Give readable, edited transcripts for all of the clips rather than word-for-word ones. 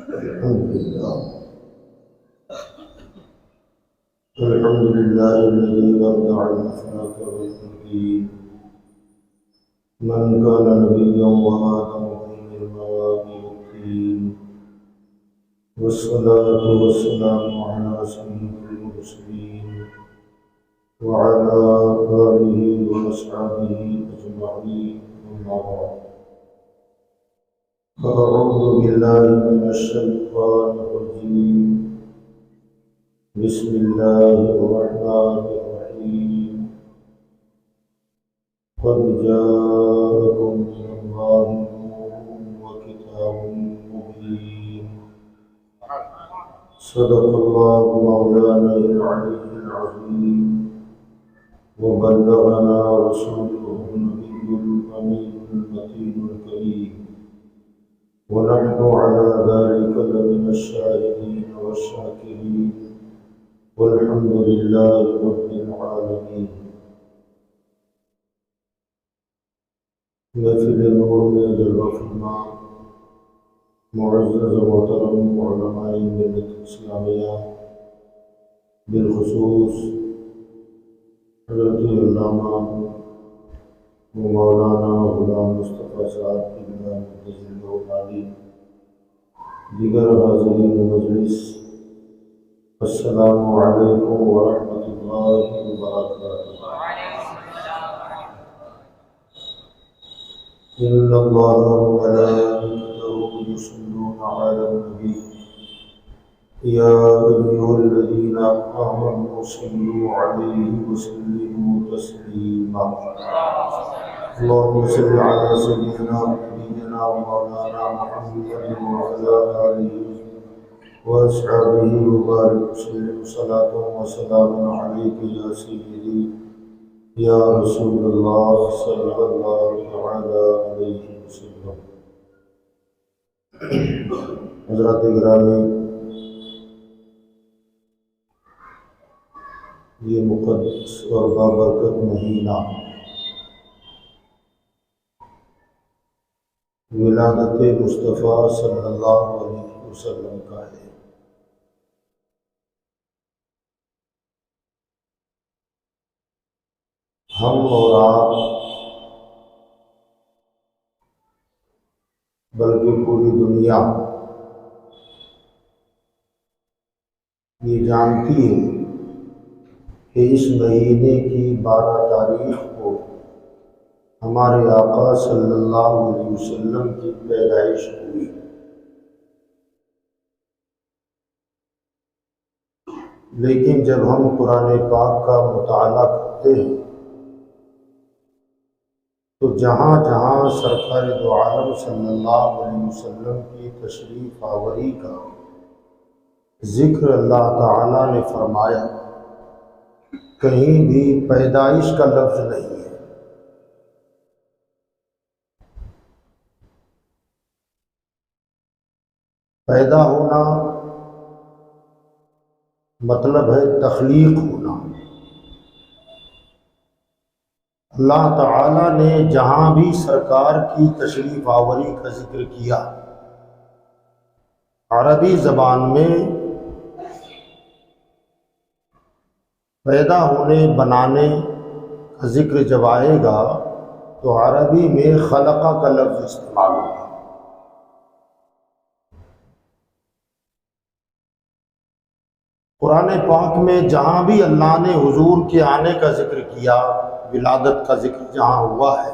الحمد لله الذي ودع الأخلاق والتدبير من كان نبيا وآدم بين المواء والتين والصلاة والسلام على سيد المرسلين وعلى آله وأصحابه أجمعين أما بعد فأعوذ بالله من الشيطان الرجيم بسم الله الرحمن الرحيم قد جاءكم من الله نور وكتاب مبين صدق الله مولانا العلي العظيم وبلغنا رسوله النبي الأمين المتين الكريم ونحن على ذلك لمن الشاهدين والشاكرين والحمد لله رب العالمين۔ محفل نور میں جلوہ فرما معزز محترم علماء ملت اسلامیہ، بالخصوص حضرت علامہ مولانا غلام مصطفیٰ صاحب کی عالی، دیگر حاضرین مجلس، السلام علیکم ورحمۃ اللہ وبرکاتہ۔ ان اللہ وملائکتہ یصلون علی النبی یا ایھا الذین آمنوا صلوا علیہ وسلموا تسلیما۔ اللهم صل على سيدنا ونبينا ومولانا محمد وعلى آله وأصحابه وبارك وسلم صلاة وسلام عليك يا سيدي يا رسول الله صلى الله تعالى عليه وسلم۔ حضرات گرامی، یہ مقدس اور بابرکت مہینہ ولادت مصطفیٰ صلی اللہ علیہ وسلم کا ہے۔ ہم اور آپ بلکہ پوری دنیا یہ جانتی ہے کہ اس مہینے کی 12 تاریخ کو ہمارے آقا صلی اللہ علیہ وسلم کی پیدائش ہوئی۔ لیکن جب ہم قرآن پاک کا مطالعہ کرتے ہیں تو جہاں جہاں سرکار دو عالم صلی اللہ علیہ وسلم کی تشریف آوری کا ذکر اللہ تعالیٰ نے فرمایا، کہیں بھی پیدائش کا لفظ نہیں ہے۔ پیدا ہونا مطلب ہے تخلیق ہونا۔ اللہ تعالیٰ نے جہاں بھی سرکار کی تشریف آوری کا ذکر کیا، عربی زبان میں پیدا ہونے بنانے کا ذکر جب آئے گا تو عربی میں خلقہ کا لفظ استعمال ہوگا۔ قرآن پاک میں جہاں بھی اللہ نے حضور کے آنے کا ذکر کیا، ولادت کا ذکر جہاں ہوا ہے،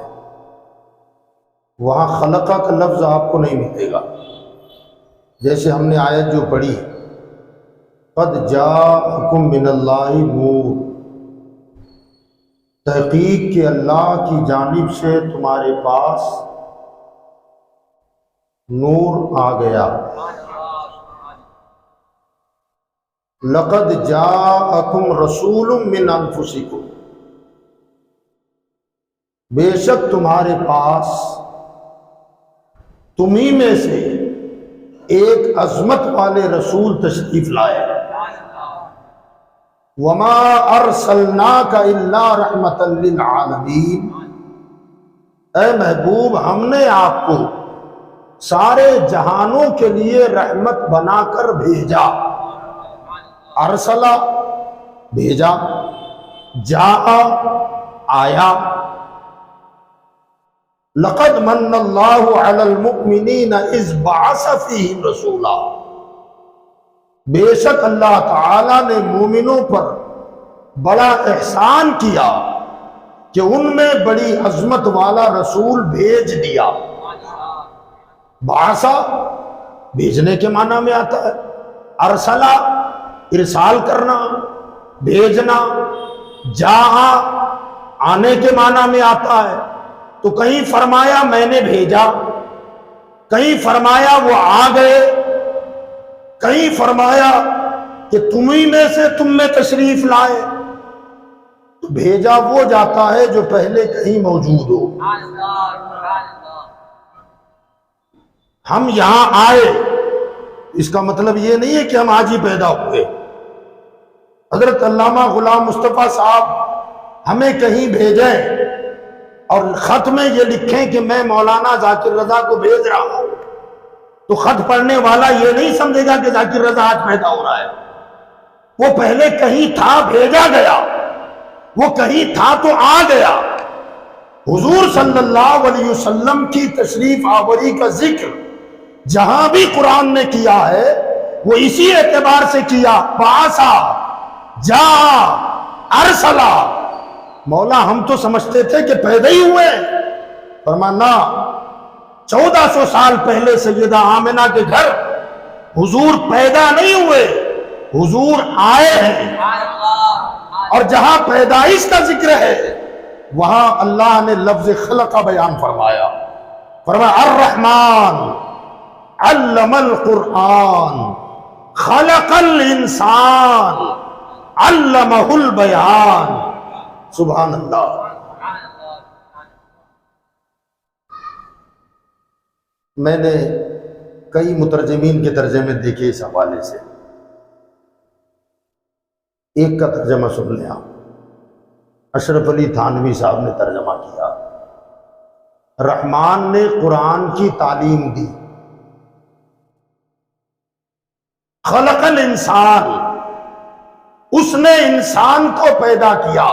وہاں خلقہ کا لفظ آپ کو نہیں ملے گا۔ جیسے ہم نے آیت جو پڑھی، قد جاءکم من اللہ نور، تحقیق کہ اللہ کی جانب سے تمہارے پاس نور آ گیا۔ لقد جاءکم رسول من انفسکم، بے شک تمہارے پاس تمہیں میں سے ایک عظمت والے رسول تشریف لائے۔ وما ارسلناک الا رحمتا للعالمین، اے محبوب ہم نے آپ کو سارے جہانوں کے لیے رحمت بنا کر بھیجا. ارسلہ بھیجا، جاء آیا. لقد من اللہ علی المؤمنین اذ بعث فیہم رسولا، بے شک اللہ تعالی نے مومنوں پر بڑا احسان کیا کہ ان میں بڑی عظمت والا رسول بھیج دیا. بعثا بھیجنے کے معنی میں آتا ہے، ارسلہ ارسال کرنا، بھیجنا، جاء آنے کے معنی میں آتا ہے. تو کہیں فرمایا میں نے بھیجا، کہیں فرمایا وہ آ گئے، کہیں فرمایا کہ تمہیں میں سے تم میں تشریف لائے. تو بھیجا وہ جاتا ہے جو پہلے کہیں موجود ہو. ہم یہاں آئے اس کا مطلب یہ نہیں ہے کہ ہم آج ہی پیدا ہوئے. حضرت علامہ غلام مصطفیٰ صاحب ہمیں کہیں بھیجیں اور خط میں یہ لکھیں کہ میں مولانا ذاکر رضا کو بھیج رہا ہوں، تو خط پڑھنے والا یہ نہیں سمجھے گا کہ ذاکر رضا آج پیدا ہو رہا ہے. وہ پہلے کہیں تھا، بھیجا گیا، وہ کہیں تھا تو آ گیا. حضور صلی اللہ علیہ وسلم کی تشریف آوری کا ذکر جہاں بھی قرآن نے کیا ہے وہ اسی اعتبار سے کیا، بعثا، جاء، ارسلا. مولا ہم تو سمجھتے تھے کہ پیدا ہی ہوئے، فرمانا 1400 سال پہلے سیدہ آمنہ کے گھر حضور پیدا نہیں ہوئے، حضور آئے ہیں. اور جہاں پیدائش کا ذکر ہے وہاں اللہ نے لفظ خلق کا بیان فرمایا. فرمایا الرحمن علم القرآن خلق الانسان علمہ البیان. سبحان اللہ. میں نے کئی مترجمین کے ترجمے دیکھے اس حوالے سے. ایک کا ترجمہ سن لیں آپ. اشرف علی تھانوی صاحب نے ترجمہ کیا، رحمان نے قرآن کی تعلیم دی. خلق الانسان، اس نے انسان کو پیدا کیا.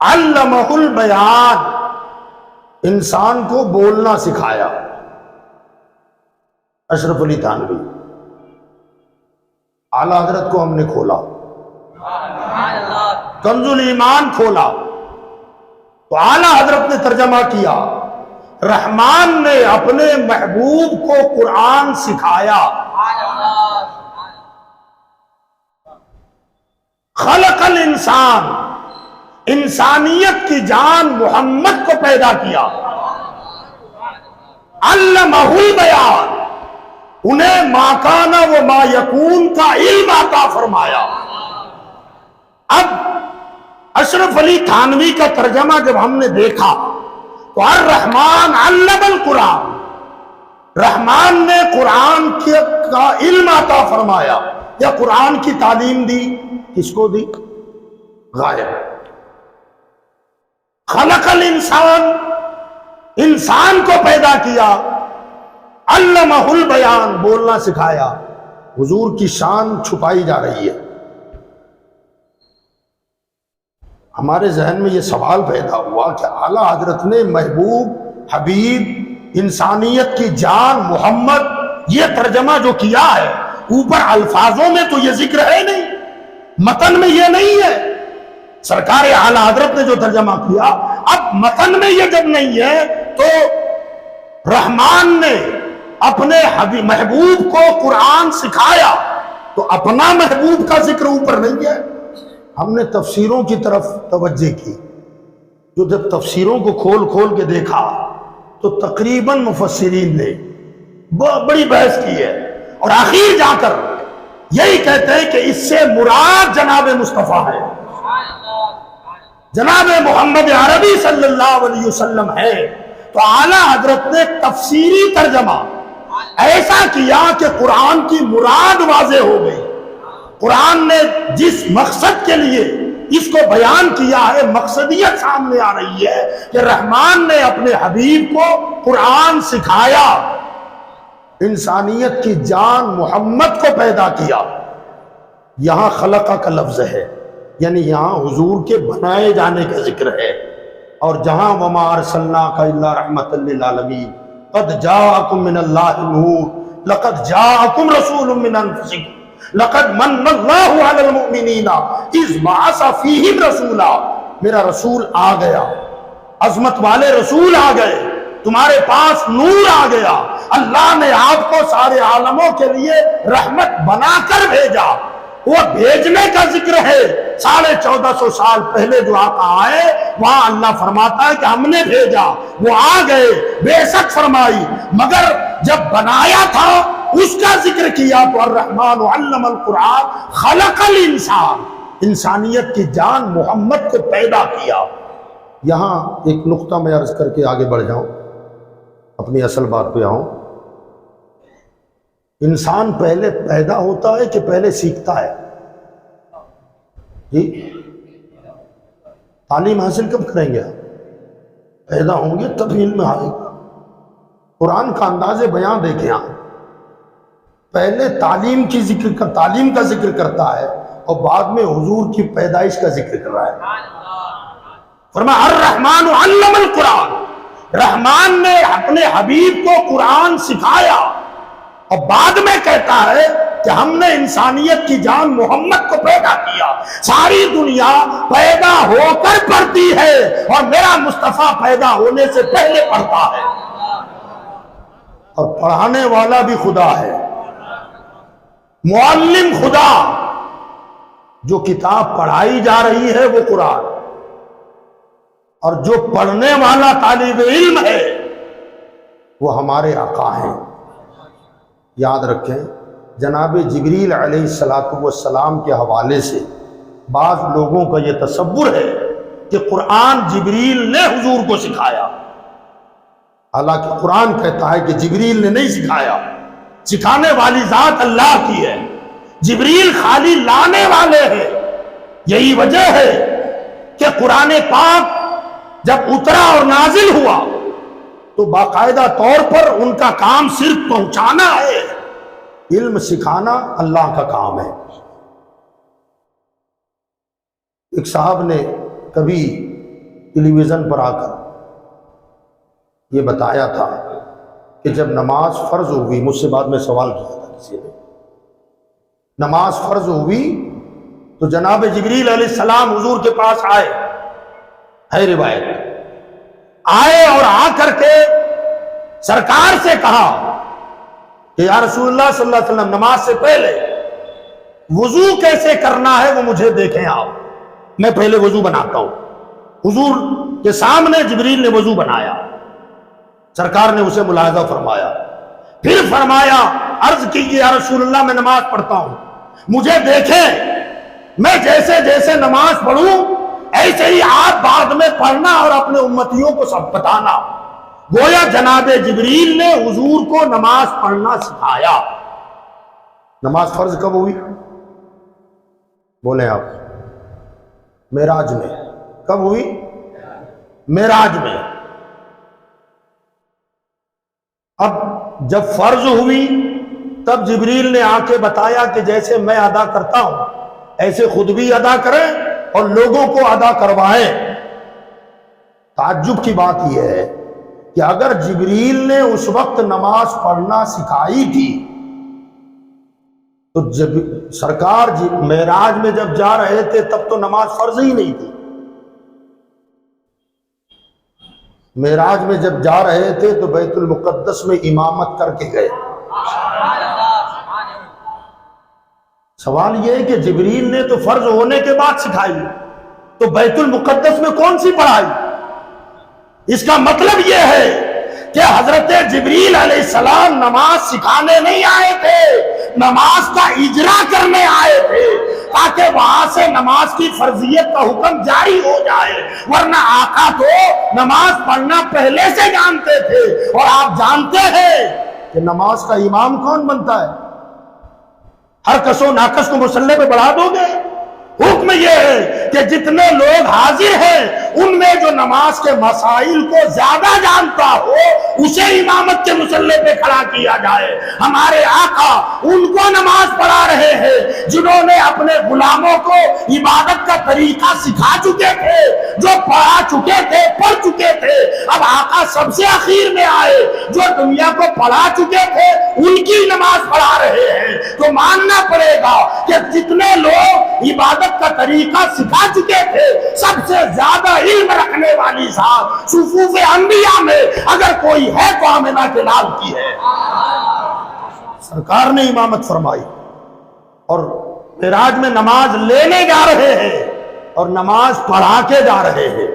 علمہ البیان، انسان کو بولنا سکھایا. اشرف علی تھانوی. اعلیٰ حضرت کو ہم نے کھولا، کنز الایمان کھولا تو اعلیٰ حضرت نے ترجمہ کیا رحمان نے اپنے محبوب کو قرآن سکھایا. خلق الانسان، انسانیت کی جان محمد کو پیدا کیا. علمہ البیان، انہیں ما کان و ما یکون کا علم عطا فرمایا. اب اشرف علی تھانوی کا ترجمہ جب ہم نے دیکھا تو الرحمن علم القرآن، رحمان نے قرآن کا علم عطا فرمایا یا قرآن کی تعلیم دی. کس کو دی؟ غائب. خلق الانسان، انسان کو پیدا کیا. علمہ البیان، بولنا سکھایا. حضور کی شان چھپائی جا رہی ہے. ہمارے ذہن میں یہ سوال پیدا ہوا کہ اعلیٰ حضرت نے محبوب، حبیب، انسانیت کی جان محمد یہ ترجمہ جو کیا ہے، اوپر الفاظوں میں تو یہ ذکر ہے نہیں، متن میں یہ نہیں ہے. سرکار اعلیٰ حضرت نے جو ترجمہ کیا، اب متن میں یہ جب نہیں ہے تو رحمان نے اپنے محبوب کو قرآن سکھایا تو اپنا محبوب کا ذکر اوپر نہیں ہے. ہم نے تفسیروں کی طرف توجہ کی، جو جب تفسیروں کو کھول کھول کے دیکھا تو تقریباً مفسرین نے بڑی بحث کی ہے اور آخر جا کر یہی کہتے ہیں کہ اس سے مراد جناب مصطفیٰ ہے، جناب محمد عربی صلی اللہ علیہ وسلم ہے. تو اعلیٰ حضرت نے تفسیری ترجمہ ایسا کیا کہ قرآن کی مراد واضح ہو گئی. قرآن نے جس مقصد کے لیے اس کو بیان کیا ہے، مقصدیت سامنے آ رہی ہے کہ رحمان نے اپنے حبیب کو قرآن سکھایا، انسانیت کی جان محمد کو پیدا کیا۔ یہاں خلقہ کا لفظ ہے، یعنی یہاں حضور کے بنائے جانے کا ذکر ہے، اور جہاں وما ارسلناک الا رحمۃ للعالمین قد جاءکم من اللہ نور لقد جاءکم رسول من انفسکم لقد من اللہ علی المؤمنین اذ بعث فیہم رسولا، میرا رسول آ گیا، عظمت والے رسول آ گئے، تمہارے پاس نور آ گیا، اللہ نے آپ کو سارے عالموں کے لیے رحمت بنا کر بھیجا۔ وہ بھیجنے کا ذکر ہے، 1450 سال پہلے جو آقا آئے وہاں اللہ فرماتا ہے کہ ہم نے بھیجا، وہ آ گئے، بے شک فرمائی، مگر جب بنایا تھا اس کا ذکر کیا تو الرحمن علم القرآن خلق الانسان، انسانیت کی جان محمد کو پیدا کیا۔ یہاں ایک نقطہ میں عرض کر کے آگے بڑھ جاؤں، اپنی اصل بات پہ آؤں۔ انسان پہلے پیدا ہوتا ہے کہ پہلے سیکھتا ہے؟ جی، تعلیم حاصل کب کریں گے؟ پیدا ہوں گے تب علم آئے گا۔ قرآن کا انداز بیان دیکھیں آپ، پہلے تعلیم کا ذکر کرتا ہے اور بعد میں حضور کی پیدائش کا ذکر کر رہا ہے۔ فرمایا الرحمن علم القرآن، رحمان نے اپنے حبیب کو قرآن سکھایا، اور بعد میں کہتا ہے کہ ہم نے انسانیت کی جان محمد کو پیدا کیا۔ ساری دنیا پیدا ہو کر پڑھتی ہے اور میرا مصطفیٰ پیدا ہونے سے پہلے پڑھتا ہے، اور پڑھانے والا بھی خدا ہے، معلم خدا، جو کتاب پڑھائی جا رہی ہے وہ قرآن، اور جو پڑھنے والا طالب علم ہے وہ ہمارے آقا ہیں۔ یاد رکھیں، جناب جبریل علیہ السلام کے حوالے سے بعض لوگوں کا یہ تصور ہے کہ قرآن جبریل نے حضور کو سکھایا، حالانکہ قرآن کہتا ہے کہ جبریل نے نہیں سکھایا، سکھانے والی ذات اللہ کی ہے، جبریل خالی لانے والے ہیں۔ یہی وجہ ہے کہ قرآن پاک جب اترا اور نازل ہوا تو باقاعدہ طور پر ان کا کام صرف پہنچانا ہے، علم سکھانا اللہ کا کام ہے۔ ایک صاحب نے کبھی ٹیلی ویژن پر آ کر یہ بتایا تھا کہ جب نماز فرض ہوئی، مجھ سے بعد میں سوال کیا تھا کسی نے، نماز فرض ہوئی تو جناب جبریل علیہ السلام حضور کے پاس آئے، ہے روایت، آئے اور آ کر کے سرکار سے کہا کہ یا رسول اللہ صلی اللہ علیہ وسلم، نماز سے پہلے وضو کیسے کرنا ہے وہ مجھے دیکھیں آپ، میں پہلے وضو بناتا ہوں۔ حضور کے سامنے جبریل نے وضو بنایا، سرکار نے اسے ملاحظہ فرمایا، پھر فرمایا، عرض کیجیے یا رسول اللہ میں نماز پڑھتا ہوں، مجھے دیکھیں، میں جیسے جیسے نماز پڑھوں ایسے ہی آپ بعد میں پڑھنا اور اپنے امتیوں کو سب بتانا۔ گویا جناب جبریل نے حضور کو نماز پڑھنا سکھایا۔ نماز فرض کب ہوئی؟ بولیں آپ۔ معراج میں۔ کب ہوئی؟ معراج میں۔ اب جب فرض ہوئی تب جبریل نے آ کے بتایا کہ جیسے میں ادا کرتا ہوں ایسے خود بھی ادا کریں اور لوگوں کو ادا کروائیں۔ تعجب کی بات یہ ہے کہ اگر جبریل نے اس وقت نماز پڑھنا سکھائی تھی تو جب سرکار معراج میں جب جا رہے تھے تب تو نماز فرض ہی نہیں تھی۔ معراج میں جب جا رہے تھے تو بیت المقدس میں امامت کر کے گئے۔ سوال یہ ہے کہ جبریل نے تو فرض ہونے کے بعد سکھائی، تو بیت المقدس میں کون سی پڑھائی؟ اس کا مطلب یہ ہے کہ حضرت جبریل علیہ السلام نماز سکھانے نہیں آئے تھے، نماز کا اجرا کرنے آئے تھے، تاکہ وہاں سے نماز کی فرضیت کا حکم جاری ہو جائے۔ ورنہ آقا تو نماز پڑھنا پہلے سے جانتے تھے، اور آپ جانتے ہیں کہ نماز کا امام کون بنتا ہے؟ ہر کس و ناکس کو مصلی پہ بڑھا دو گے؟ حکم یہ ہے کہ جتنے لوگ حاضر ہیں ان میں جو نماز کے مسائل کو زیادہ جانتا ہو اسے امامت کے مصلی پہ کھڑا کیا جائے۔ ہمارے آقا ان کو نماز پڑھا رہے ہیں جنہوں نے اپنے غلاموں کو عبادت کا طریقہ سکھا چکے تھے، جو پڑھا چکے تھے، پڑھ چکے تھے۔ اب آقا سب سے اخیر میں آئے جو دنیا کو پڑھا چکے تھے ان کی نماز پڑھا رہے ہیں، تو ماننا پڑے گا کہ جتنے لوگ عبادت کا طریقہ سکھا چکے تھے سب سے زیادہ علم رکھنے والی ذات صفوف انبیاء میں اگر کوئی ہے تو آمنہ کے لال کی ہے۔ سرکار نے امامت فرمائی اور معراج میں نماز لینے جا رہے ہیں اور نماز پڑھا کے جا رہے ہیں۔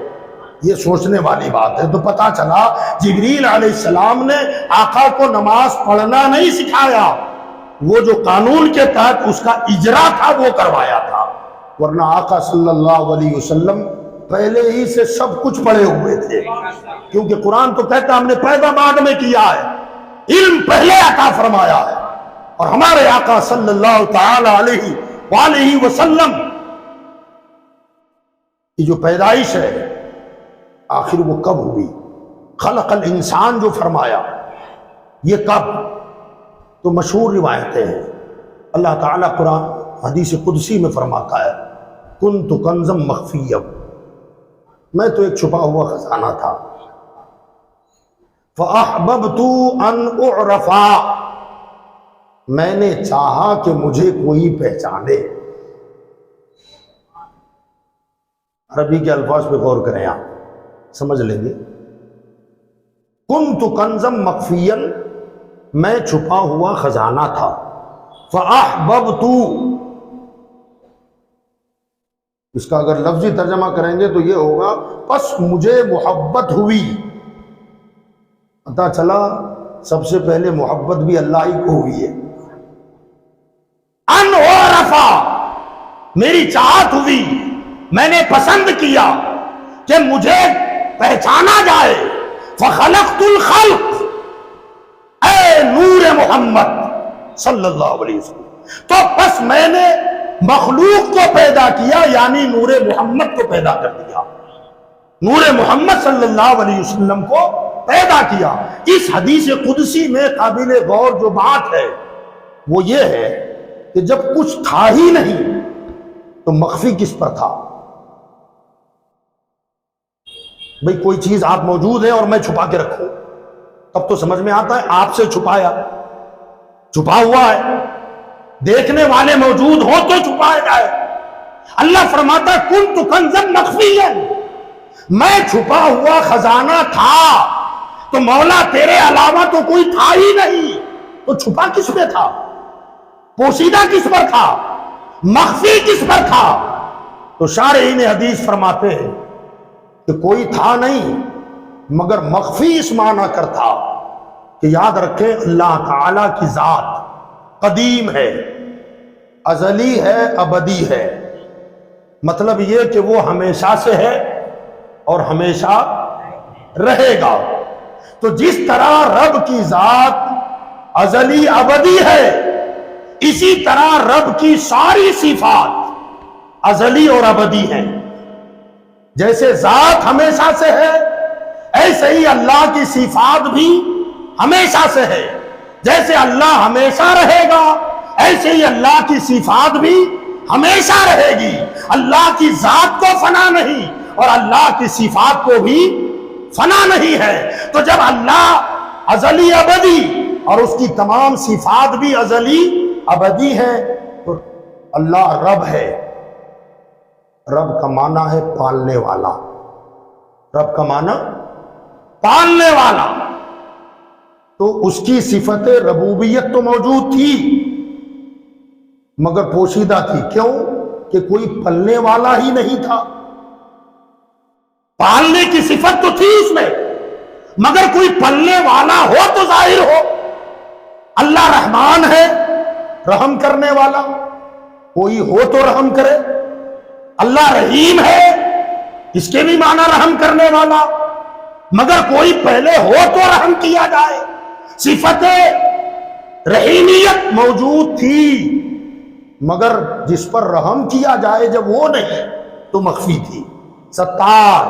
یہ سوچنے والی بات ہے۔ تو پتا چلا جبریل علیہ السلام نے آقا کو نماز پڑھنا نہیں سکھایا، وہ جو قانون کے تحت اس کا اجرا تھا وہ کروایا تھا، ورنہ آقا صلی اللہ علیہ وسلم پہلے ہی سے سب کچھ پڑھے ہوئے تھے، کیونکہ قرآن تو کہتا ہم نے پیدا بعد میں کیا ہے، علم پہلے عطا فرمایا ہے۔ اور ہمارے آقا صلی اللہ تعالی علیہ وآلہ وسلم کی جو پیدائش ہے آخر وہ کب ہوئی؟ خلق الانسان جو فرمایا یہ کب؟ تو مشہور روایتیں ہیں۔ اللہ تعالیٰ قرآن حدیث قدسی میں فرماتا ہے کنت کنزم مخفیا، میں تو ایک چھپا ہوا خزانہ تھا، فاحببت ان اعرفا، میں نے چاہا کہ مجھے کوئی پہچانے۔ عربی کے الفاظ پہ غور کریں، آپ سمجھ لیں گے۔ کنت کنزم مخفیا، میں چھپا ہوا خزانہ تھا، فاحببت، اس کا اگر لفظی ترجمہ کریں گے تو یہ ہوگا پس مجھے محبت ہوئی۔ پتا چلا سب سے پہلے محبت بھی اللہ ہی کو ہوئی ہے۔ ان عرفا، میری چاہت ہوئی، میں نے پسند کیا کہ مجھے پہچانا جائے۔ فخلقت الخلق، اے نور محمد صلی اللہ علیہ وسلم، تو پس میں نے مخلوق کو پیدا کیا، یعنی نور محمد کو پیدا کر دیا، نور محمد صلی اللہ علیہ وسلم کو پیدا کیا۔ اس حدیث قدسی میں قابل غور جو بات ہے وہ یہ ہے کہ جب کچھ تھا ہی نہیں تو مخفی کس پر تھا؟ بھئی کوئی چیز آپ موجود ہے اور میں چھپا کے رکھوں تب تو سمجھ میں آتا ہے آپ سے چھپایا، چھپا ہوا ہے، دیکھنے والے موجود ہوں تو چھپایا جائے۔ اللہ فرماتا کنت کنزا مخفیا، میں چھپا ہوا خزانہ تھا، تو مولا تیرے علاوہ تو کوئی تھا ہی نہیں، تو چھپا کس پہ تھا؟ پوشیدہ کس پر تھا؟ مخفی کس پر تھا؟ تو شارحین حدیث فرماتے ہیں کہ کوئی تھا نہیں مگر مخفی اس معنی کر تھا کہ یاد رکھیں اللہ تعالی کی ذات قدیم ہے، ازلی ہے، ابدی ہے، مطلب یہ کہ وہ ہمیشہ سے ہے اور ہمیشہ رہے گا۔ تو جس طرح رب کی ذات ازلی ابدی ہے اسی طرح رب کی ساری صفات ازلی اور ابدی ہیں۔ جیسے ذات ہمیشہ سے ہے ایسے ہی اللہ کی صفات بھی ہمیشہ سے ہے، جیسے اللہ ہمیشہ رہے گا ایسے ہی اللہ کی صفات بھی ہمیشہ رہے گی۔ اللہ کی ذات کو فنا نہیں اور اللہ کی صفات کو بھی فنا نہیں ہے۔ تو جب اللہ ازلی ابدی اور اس کی تمام صفات بھی ازلی ابدی ہے تو اللہ رب ہے۔ رب کا معنی ہے پالنے والا، رب کا معنی پالنے والا، تو اس کی صفت ربوبیت تو موجود تھی مگر پوشیدہ تھی۔ کیوں؟ کہ کوئی پلنے والا ہی نہیں تھا۔ پالنے کی صفت تو تھی اس میں مگر کوئی پلنے والا ہو تو ظاہر ہو۔ اللہ رحمان ہے، رحم کرنے والا، کوئی ہو تو رحم کرے۔ اللہ رحیم ہے، اس کے بھی معنی رحم کرنے والا، مگر کوئی پہلے ہو تو رحم کیا جائے۔ صفت رحیمیت موجود تھی مگر جس پر رحم کیا جائے جب وہ نہیں تو مخفی تھی۔ ستار،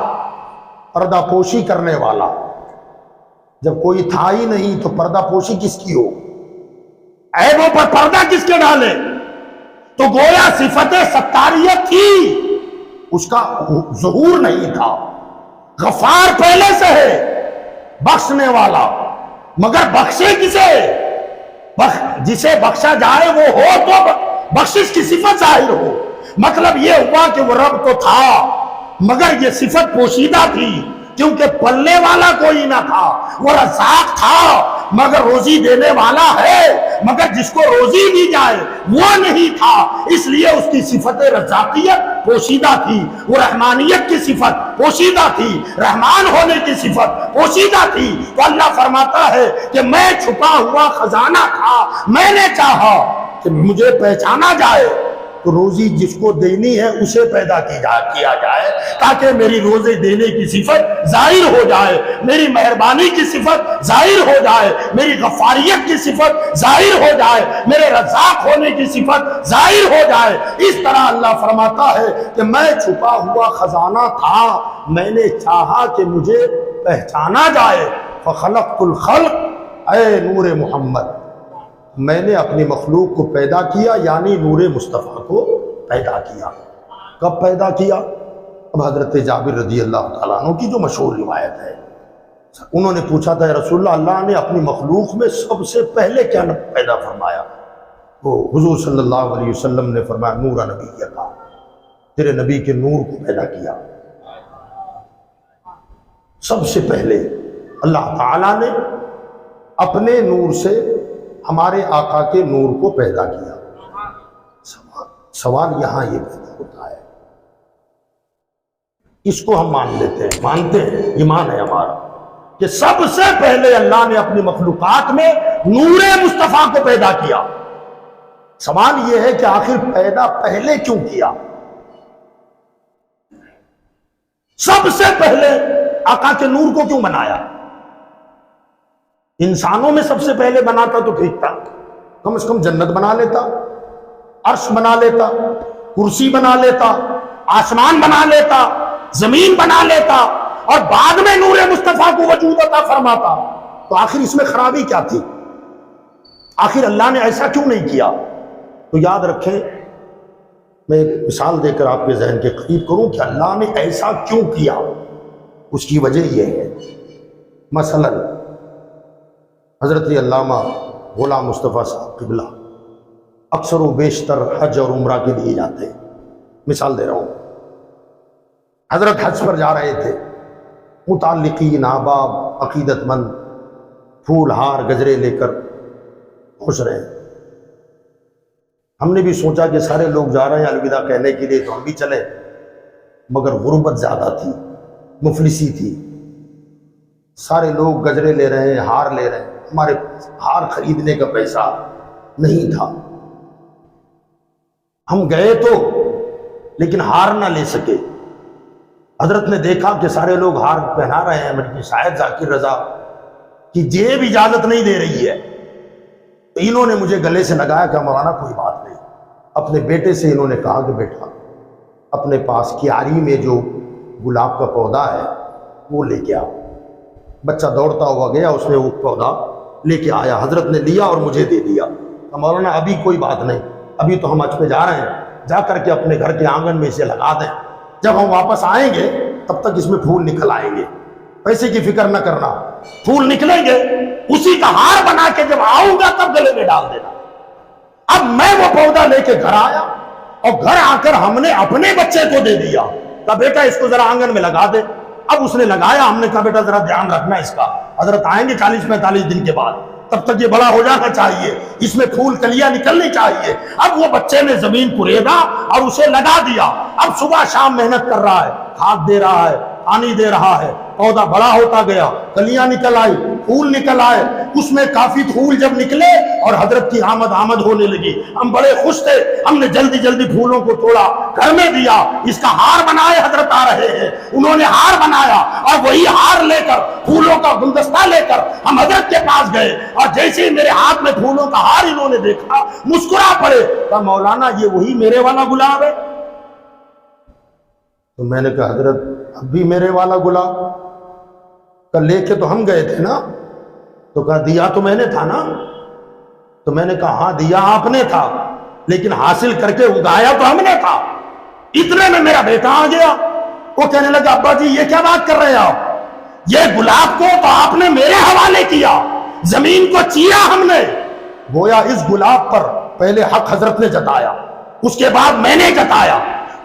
پردہ پوشی کرنے والا، جب کوئی تھا ہی نہیں تو پردہ پوشی کس کی ہو؟ عیبوں پر پردہ کس کے ڈالے؟ تو گویا صفت ستاریت تھی، اس کا ظہور نہیں تھا۔ غفار پہلے سے ہے، بخشنے والا، مگر بخشے کسے؟ جسے بخشا جائے وہ ہو تو بخشش کی صفت ظاہر ہو۔ مطلب یہ ہوا کہ وہ رب تو تھا مگر یہ صفت پوشیدہ تھی، کیونکہ پلنے والا کوئی نہ تھا۔ وہ رزاق تھا مگر روزی دینے والا ہے، مگر جس کو روزی دی جائے وہ نہیں تھا، اس لیے اس کی صفت رزاقیت پوشیدہ تھی۔ وہ رحمانیت کی صفت پوشیدہ تھی، رحمان ہونے کی صفت پوشیدہ تھی۔ تو اللہ فرماتا ہے کہ میں چھپا ہوا خزانہ تھا، میں نے چاہا کہ مجھے پہچانا جائے تو روزی جس کو دینی ہے اسے پیدا کیا جائے، تاکہ میری روزے دینے کی صفت ظاہر ہو جائے، میری مہربانی کی صفت ظاہر ہو جائے، میری غفاریت کی صفت ظاہر ہو جائے، میرے رزاق ہونے کی صفت ظاہر ہو جائے۔ اس طرح اللہ فرماتا ہے کہ میں چھپا ہوا خزانہ تھا، میں نے چاہا کہ مجھے پہچانا جائے۔ فخلقت الخلق، اے نور محمد، میں نے اپنی مخلوق کو پیدا کیا، یعنی نور مصطفیٰ کو پیدا کیا۔ کب پیدا کیا؟ اب حضرت جابر رضی اللہ تعالیٰ عنہ کی جو مشہور روایت ہے، انہوں نے پوچھا تھا، یا رسول اللہ نے اپنی مخلوق میں سب سے پہلے کیا پیدا فرمایا؟ وہ حضور صلی اللہ علیہ وسلم نے فرمایا، نور نبی کا، تیرے نبی کے نور کو پیدا کیا۔ سب سے پہلے اللہ تعالیٰ نے اپنے نور سے ہمارے آقا کے نور کو پیدا کیا۔ سوال یہاں یہ پیدا ہوتا ہے، اس کو ہم مان لیتے ہیں، مانتے ہیں، ایمان ہے ہمارا کہ سب سے پہلے اللہ نے اپنی مخلوقات میں نور مصطفیٰ کو پیدا کیا۔ سوال یہ ہے کہ آخر پیدا پہلے کیوں کیا؟ سب سے پہلے آقا کے نور کو کیوں بنایا؟ انسانوں میں سب سے پہلے بناتا تو ٹھیک تھا، کم از کم جنت بنا لیتا، عرش بنا لیتا، کرسی بنا لیتا، آسمان بنا لیتا، زمین بنا لیتا، اور بعد میں نور مصطفیٰ کو وجود عطا فرماتا۔ تو آخر اس میں خرابی کیا تھی؟ آخر اللہ نے ایسا کیوں نہیں کیا؟ تو یاد رکھیں، میں ایک مثال دے کر آپ کے ذہن کے قریب کروں کہ اللہ نے ایسا کیوں کیا۔ اس کی وجہ یہ ہے، مثلا حضرت علامہ غلام مصطفیٰ صاحب قبلہ اکثر و بیشتر حج اور عمرہ کے لیے جاتے ہیں۔ مثال دے رہا ہوں، حضرت حج پر جا رہے تھے، متعلقین، احباب، عقیدت مند پھول ہار گجرے لے کر خوش رہے۔ ہم نے بھی سوچا کہ سارے لوگ جا رہے ہیں الوداع کہنے کے لیے تو ہم بھی چلیں، مگر غربت زیادہ تھی، مفلسی تھی، سارے لوگ گجرے لے رہے ہیں، ہار لے رہے ہیں، ہمارے ہار خریدنے کا پیسہ نہیں تھا۔ ہم گئے تو لیکن ہار نہ لے سکے۔ حضرت نے دیکھا کہ سارے لوگ ہار پہنا رہے ہیں، بلکہ شاید ذاکر رضا کی جیب اجازت نہیں دے رہی ہے، تو انہوں نے مجھے گلے سے لگایا کہ مولانا کوئی بات نہیں۔ اپنے بیٹے سے انہوں نے کہا کہ بیٹا اپنے پاس کیاری میں جو گلاب کا پودا ہے وہ لے کے آؤ۔ بچہ دوڑتا ہوا گیا، اس نے وہ پودا لے کے آیا، حضرت نے لیا اور مجھے دے دیا۔ مولانا ابھی کوئی بات نہیں، ابھی تو ہم حج پہ جا رہے ہیں، جا کر کے اپنے گھر کے آنگن میں اسے لگا دیں، جب ہم واپس آئیں گے تب تک اس میں پھول نکل آئیں گے، پیسے کی فکر نہ کرنا، پھول نکلیں گے، اسی کا ہار بنا کے جب آؤں گا تب گلے میں ڈال دینا۔ اب میں وہ پودا لے کے گھر آیا، اور گھر آ کر ہم نے اپنے بچے کو دے دیا، کہا بیٹا اس کو ذرا آنگن میں لگا دے۔ اب اس نے لگایا، ہم نے کہا بیٹا ذرا دھیان رکھنا اس کا، حضرت آئیں گے 40-45 دن کے بعد، تب تک یہ بڑا ہو جانا چاہیے، اس میں پھول کلیاں نکلنی چاہیے۔ اب وہ بچے نے زمین کوریدا اور اسے لگا دیا، اب صبح شام محنت کر رہا ہے، کھاد دے رہا ہے، پانی دے رہا ہے، پودا بڑا ہوتا گیا، کلیاں نکل آئی، پھول نکل آئے، اس میں کافی پھول جب نکلے اور حضرت کی آمد ہونے لگی، ہم بڑے خوش تھے، ہم نے جلدی جلدی پھولوں کو توڑا، گھر میں دیا، اس کا ہار بنائے، حضرت آ رہے ہیں، انہوں نے ہار بنایا اور وہی ہار لے کر، پھولوں کا گلدستہ لے کر ہم حضرت کے پاس گئے، اور جیسے ہی میرے ہاتھ میں پھولوں کا ہار انہوں نے دیکھا مسکرا پڑے، کہا مولانا یہ وہی میرے والا گلاب ہے؟ تو میں نے کہا حضرت اب بھی میرے والا گلاب؟ کل لے کے تو ہم گئے تھے نا؟ تو کہا دیا تو میں نے تھا نا؟ تو میں نے کہا ہاں دیا آپ نے تھا، لیکن حاصل کر کے اگایا تو ہم نے تھا۔ اتنے میں میرا بیٹا آ گیا، وہ کہنے لگا ابا جی یہ کیا بات کر رہے ہیں آپ، یہ گلاب کو تو آپ نے میرے حوالے کیا، زمین کو چیا ہم نے۔ گویا اس گلاب پر پہلے حق حضرت نے جتایا، اس کے بعد میں نے جتایا،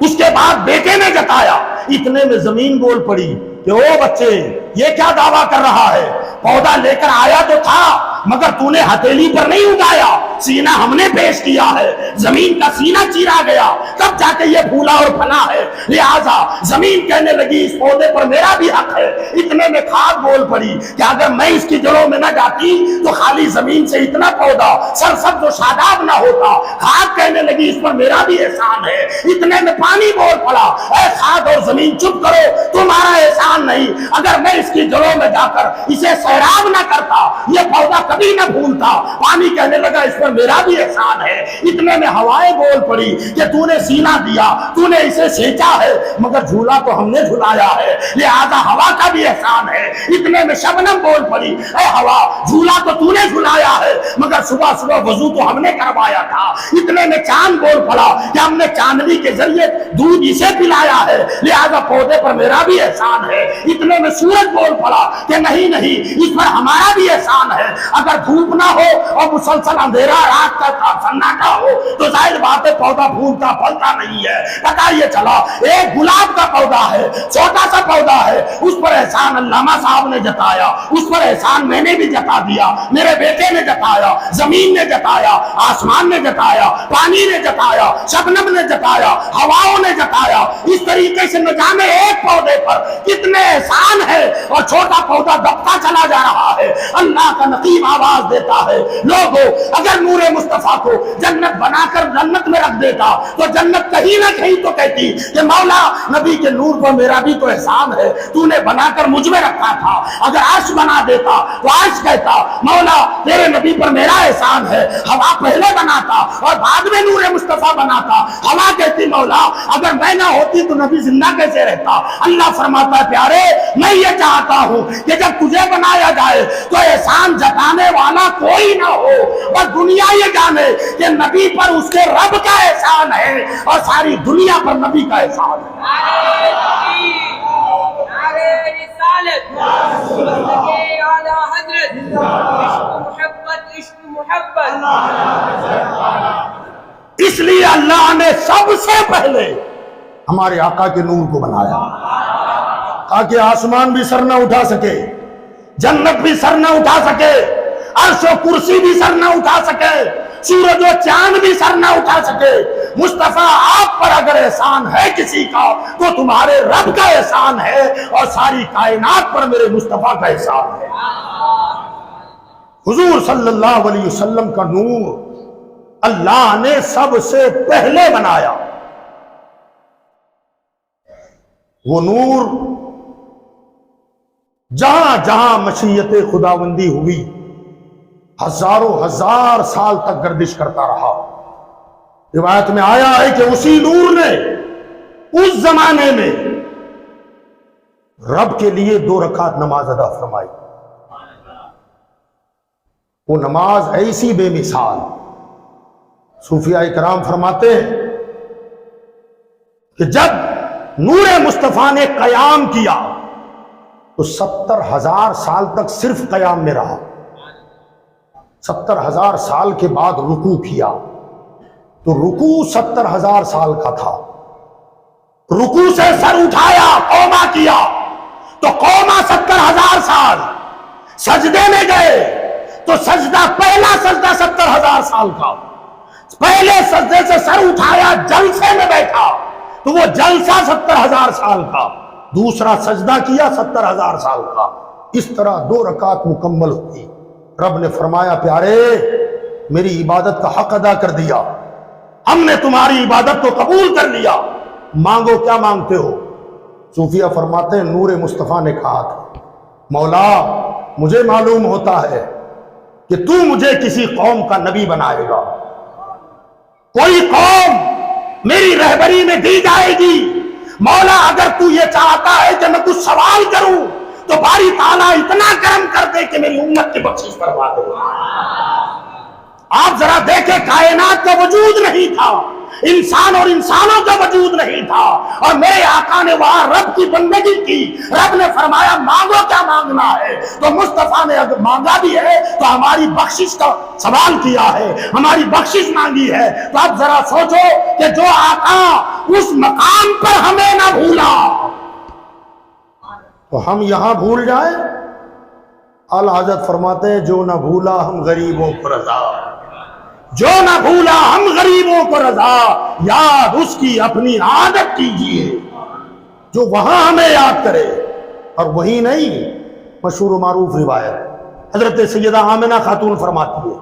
اس کے بعد بیٹے نے جتایا۔ اتنے میں زمین بول پڑی کہ او بچے یہ کیا دعویٰ کر رہا ہے، پودا لے کر آیا تو تھا مگر تو نے ہتھیلی پر نہیں اگایا، سینہ ہم نے پیش کیا ہے، زمین کا سینہ چیرا گیا تب جا کے یہ پھولا اور پھلا ہے، لہذا زمین کہنے لگی اس پودے پر میرا بھی حق ہے۔ اتنے میں کھاد بول پڑی کہ اگر میں اس کی جڑوں میں نہ جاتی تو خالی زمین سے اتنا پودا سرسبز و شاداب نہ ہوتا۔ کھاد کہنے لگی اس پر میرا بھی احسان ہے۔ اتنے میں پانی بول پڑا اے کھاد اور زمین چپ کرو، تمہارا احسان نہیں، اگر میں اس کی جڑوں میں جا کر اسے سیراب نہ کرتا یہ پودا کبھی نہ بھولتا۔ پانی کہنے لگا اس پر میرا بھی احسان ہے۔ اتنے میں ہوائیں بول پڑی کہ تو نے سینہ دیا، تو نے اسے سینچا ہے مگر جھولا تو ہم نے جھلایا ہے، لہذا ہوا کا بھی احسان ہے۔ اتنے میں شبنم بول پڑی اے ہوا جھولا تو نے جھلایا ہے مگر صبح صبح وضو تو ہم نے کروایا تھا۔ اتنے میں چاند بول پڑا کہ ہم نے چاندنی کے ذریعے دودھ اسے پلایا ہے، لہذا پودے پر میرا بھی احسان ہے۔ اتنے میں سورج بول پڑا کہ نہیں نہیں اس پر ہمارا بھی احسان ہے، اگر دھوپ نہ ہو اور مسلسل اندھیرا رات کا سناٹا ہو تو ظاہر بات ہے پودا پھولتا پھلتا نہیں ہے۔ پتہ یہ چلا ایک گلاب کا پودا ہے، چھوٹا سا پودا ہے، اس پر احسان علامہ صاحب نے جتایا، اس پر احسان میں نے بھی جتا دیا، میرے بیٹے نے جتایا، زمین نے جتایا، آسمان نے جتایا، پانی نے جتایا، شبنم نے جتایا، ہواؤں نے جتایا۔ اس طریقے سے نہ جانے ایک پودے پر کتنے احسان ہے اور چھوٹا پودا دبتا چلا جا رہا ہے۔ اللہ کا نقیب آواز دیتا ہے لوگو اگر نور مصطفیٰ کو جنت بنا کر جنت میں رکھ دیتا تو جنت کہیں نہ کہیں تو کہتی کہ مولا نبی کے نور پر میرا بھی تو احسان ہے، تو نے بنا کر مجھ میں رکھا تھا۔ اگر عرش بنا دیتا تو عرش کہتا مولا تیرے نبی پر میرا احسان ہے۔ ہوا پہلے بناتا اور بعد میں نور مصطفیٰ بناتا، ہوا کہتی مولا اگر میں نہ ہوتی تو نبی زندہ کیسے رہتا۔ اللہ فرماتا ہے پیارے میں یہ چاہتا ہوں کہ جب تجھے بنایا جائے تو احسان جتانے والا کوئی نہ ہو، بس دنیا یہ جانے کہ نبی پر اس کے رب کا احسان ہے اور ساری دنیا پر نبی کا احسان ہے۔ اس لیے اللہ نے سب سے پہلے ہمارے آقا کے نور کو بنایا تاکہ آسمان بھی سر نہ اٹھا سکے، جنت بھی سر نہ اٹھا سکے، عرش و کرسی بھی سر نہ اٹھا سکے، سورج و چاند بھی سر نہ اٹھا سکے۔ مصطفیٰ آپ پر اگر احسان ہے کسی کا تو تمہارے رب کا احسان ہے اور ساری کائنات پر میرے مصطفیٰ کا احسان ہے۔ حضور صلی اللہ علیہ وسلم کا نور اللہ نے سب سے پہلے بنایا۔ وہ نور جہاں جہاں مشیت خداوندی ہوئی ہزاروں ہزار سال تک گردش کرتا رہا۔ روایت میں آیا ہے کہ اسی نور نے اس زمانے میں رب کے لیے 2 رکعت نماز ادا فرمائی۔ وہ نماز ایسی بے مثال، صوفیاء کرام فرماتے ہیں کہ جب نور مصطفیٰ نے قیام کیا تو 70,000 سال تک صرف قیام میں رہا۔ 70,000 سال کے بعد رکوع کیا تو رکوع 70,000 سال کا تھا۔ رکوع سے سر اٹھایا قوما کیا تو قوما 70,000 سال۔ سجدے میں گئے تو سجدہ پہلا سجدہ 70,000 سال کا۔ پہلے سجدے سے سر اٹھایا جلسے میں بیٹھا تو وہ جلسہ 70,000 سال کا۔ دوسرا سجدہ کیا 70,000 سال کا۔ اس طرح 2 رکعت مکمل ہوئی۔ رب نے فرمایا پیارے میری عبادت کا حق ادا کر دیا، ہم نے تمہاری عبادت کو قبول کر لیا، مانگو کیا مانگتے ہو؟ صوفیہ فرماتے ہیں نور مصطفیٰ نے کہا تھا مولا مجھے معلوم ہوتا ہے کہ تو مجھے کسی قوم کا نبی بنائے گا، کوئی قوم میری رہبری میں دی جائے گی، مولا اگر تو یہ چاہتا ہے کہ میں کچھ سوال کروں تو باری تعالیٰ اتنا کرم کر دے کہ میری امت کی بخشش کروا دے۔ آپ ذرا دیکھیں کائنات کا وجود نہیں تھا، انسان اور انسانوں کا وجود نہیں تھا، اور میرے آقا نے وہاں رب کی بندگی کی۔ رب نے فرمایا مانگو کیا مانگنا ہے، تو مصطفیٰ نے اگر مانگا بھی ہے تو ہماری بخشش کا سوال کیا ہے، ہماری بخشش مانگی ہے۔ تو اب ذرا سوچو کہ جو آقا اس مقام پر ہمیں نہ بھولا تو ہم یہاں بھول جائیں؟ اعلی حضرت فرماتے ہیں جو نہ بھولا ہم غریبوں کو رضا، جو نہ بھولا ہم غریبوں کو رضا، یاد اس کی اپنی عادت کیجئے جو وہاں ہمیں یاد کرے۔ اور وہی نہیں، مشہور و معروف روایت حضرت سیدہ آمنہ خاتون فرماتی ہے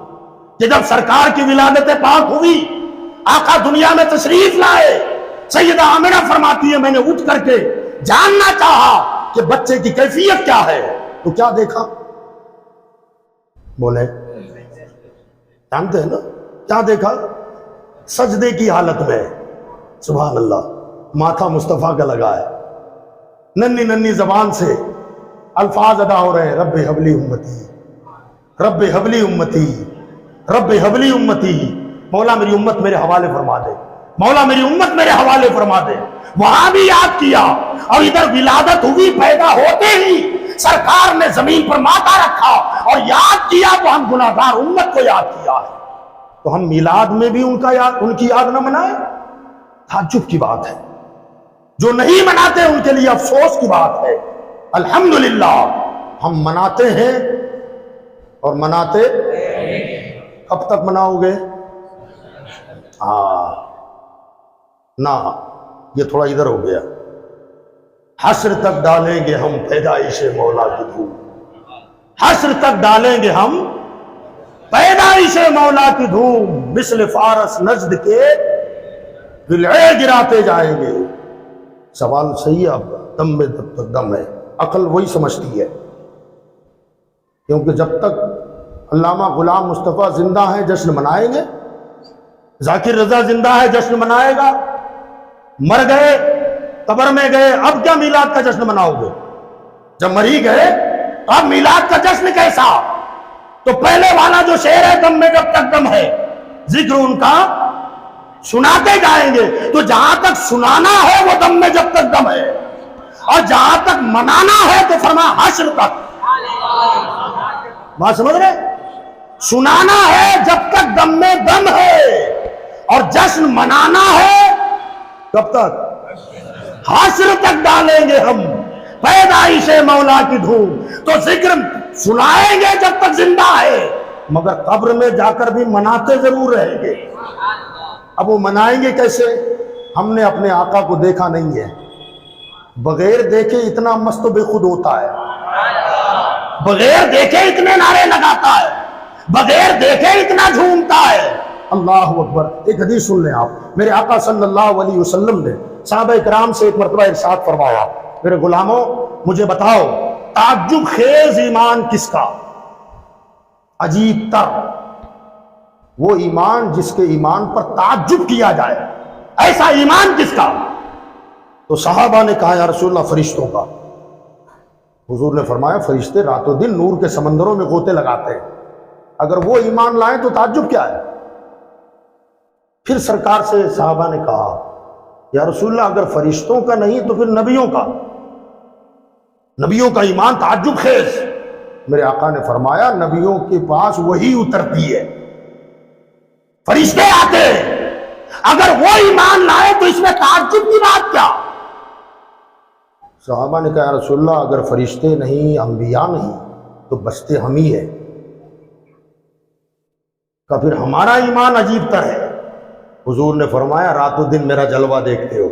کہ جب سرکار کی ولادت پاک ہوئی، آقا دنیا میں تشریف لائے، سیدہ آمنہ فرماتی ہے میں نے اٹھ کر کے جاننا چاہا کہ بچے کی کیفیت کیا ہے، تو کیا دیکھا؟ بولے جانتے ہیں نا کیا دیکھا؟ سجدے کی حالت میں، سبحان اللہ، ماتھا مصطفیٰ کا لگا ہے، ننی ننی زبان سے الفاظ ادا ہو رہے ہیں، رب حبلی امتی، رب حبلی امتی، رب حبلی امتی، مولا میری امت میرے حوالے فرما دے، مولا میری امت میرے حوالے فرما دے۔ وہاں بھی یاد کیا، اور ادھر ولادت ہوئی، پیدا ہوتے ہی سرکار نے زمین پر ماتھا رکھا اور یاد کیا، تو ہم گناہگار امت کو یاد کیا ہے۔ تو ہم میلاد میں بھی ان کی یاد نہ منائیں؟ تعجب کی بات ہے، جو نہیں مناتے ان کے لیے افسوس کی بات ہے۔ الحمدللہ ہم مناتے ہیں، اور مناتے کب تک مناؤ گے؟ نہ یہ تھوڑا ادھر ہو گیا، حشر تک ڈالیں گے ہم پیدائش مولا کی دھوم، حشر تک ڈالیں گے ہم پیدائش مولا کی دھوم، مثل فارس نجد کے ولعے گراتے جائیں گے۔ سوال صحیح ہے آپ کا، دم میں جب تک دم ہے، عقل وہی سمجھتی ہے، کیونکہ جب تک علامہ غلام مصطفیٰ زندہ ہیں جشن منائیں گے، ذاکر رضا زندہ ہے جشن منائے گا، مر گئے قبر میں گئے اب کیا میلاد کا جشن مناؤ گے؟ جب مر ہی گئے اب میلاد کا جشن کیسا؟ تو پہلے والا جو شعر ہے دم میں جب تک دم ہے، ذکر ان کا سناتے جائیں گے، تو جہاں تک سنانا ہے وہ دم میں جب تک دم ہے، اور جہاں تک منانا ہے تو فرما حشر تک۔ بات سمجھ رہے؟ سنانا ہے جب تک دم میں دم ہے، اور جشن منانا ہے کب تک؟ حشر تک ڈالیں گے ہم پیدائش مولا کی دھوم۔ تو ذکر سنائیں گے جب تک زندہ ہے، مگر قبر میں جا کر بھی مناتے ضرور رہیں گے۔ اب وہ منائیں گے کیسے؟ ہم نے اپنے آقا کو دیکھا نہیں ہے، بغیر دیکھے اتنا مست و بے خود ہوتا ہے، بغیر دیکھے اتنے نعرے لگاتا ہے، بغیر دیکھے اتنا جھومتا ہے۔ اللہ اکبر۔ ایک حدیث سن لیں آپ، میرے آقا صلی اللہ علیہ وسلم نے صحابہ کرام سے ایک مرتبہ ارشاد فرمایا، میرے غلاموں مجھے بتاؤ تعجب خیز ایمان کس کا؟ عجیب تر وہ ایمان جس کے ایمان پر تعجب کیا جائے، ایسا ایمان کس کا؟ تو صحابہ نے کہا یا رسول اللہ فرشتوں کا۔ حضور نے فرمایا فرشتے رات و دن نور کے سمندروں میں غوطے لگاتے ہیں، اگر وہ ایمان لائیں تو تعجب کیا ہے؟ پھر سرکار سے صحابہ نے کہا یا رسول اللہ اگر فرشتوں کا نہیں تو پھر نبیوں کا، نبیوں کا ایمان تعجب خیز۔ میرے آقا نے فرمایا نبیوں کے پاس وہی اترتی ہے، فرشتے آتے ہیں، اگر وہ ایمان لائے تو اس میں تعجب کی بات کیا؟ صحابہ نے کہا یا رسول اللہ اگر فرشتے نہیں انبیاء نہیں تو بچتے ہم ہی ہیں، کہ پھر ہمارا ایمان عجیب تر ہے۔ حضور نے فرمایا رات و دن میرا جلوہ دیکھتے ہو،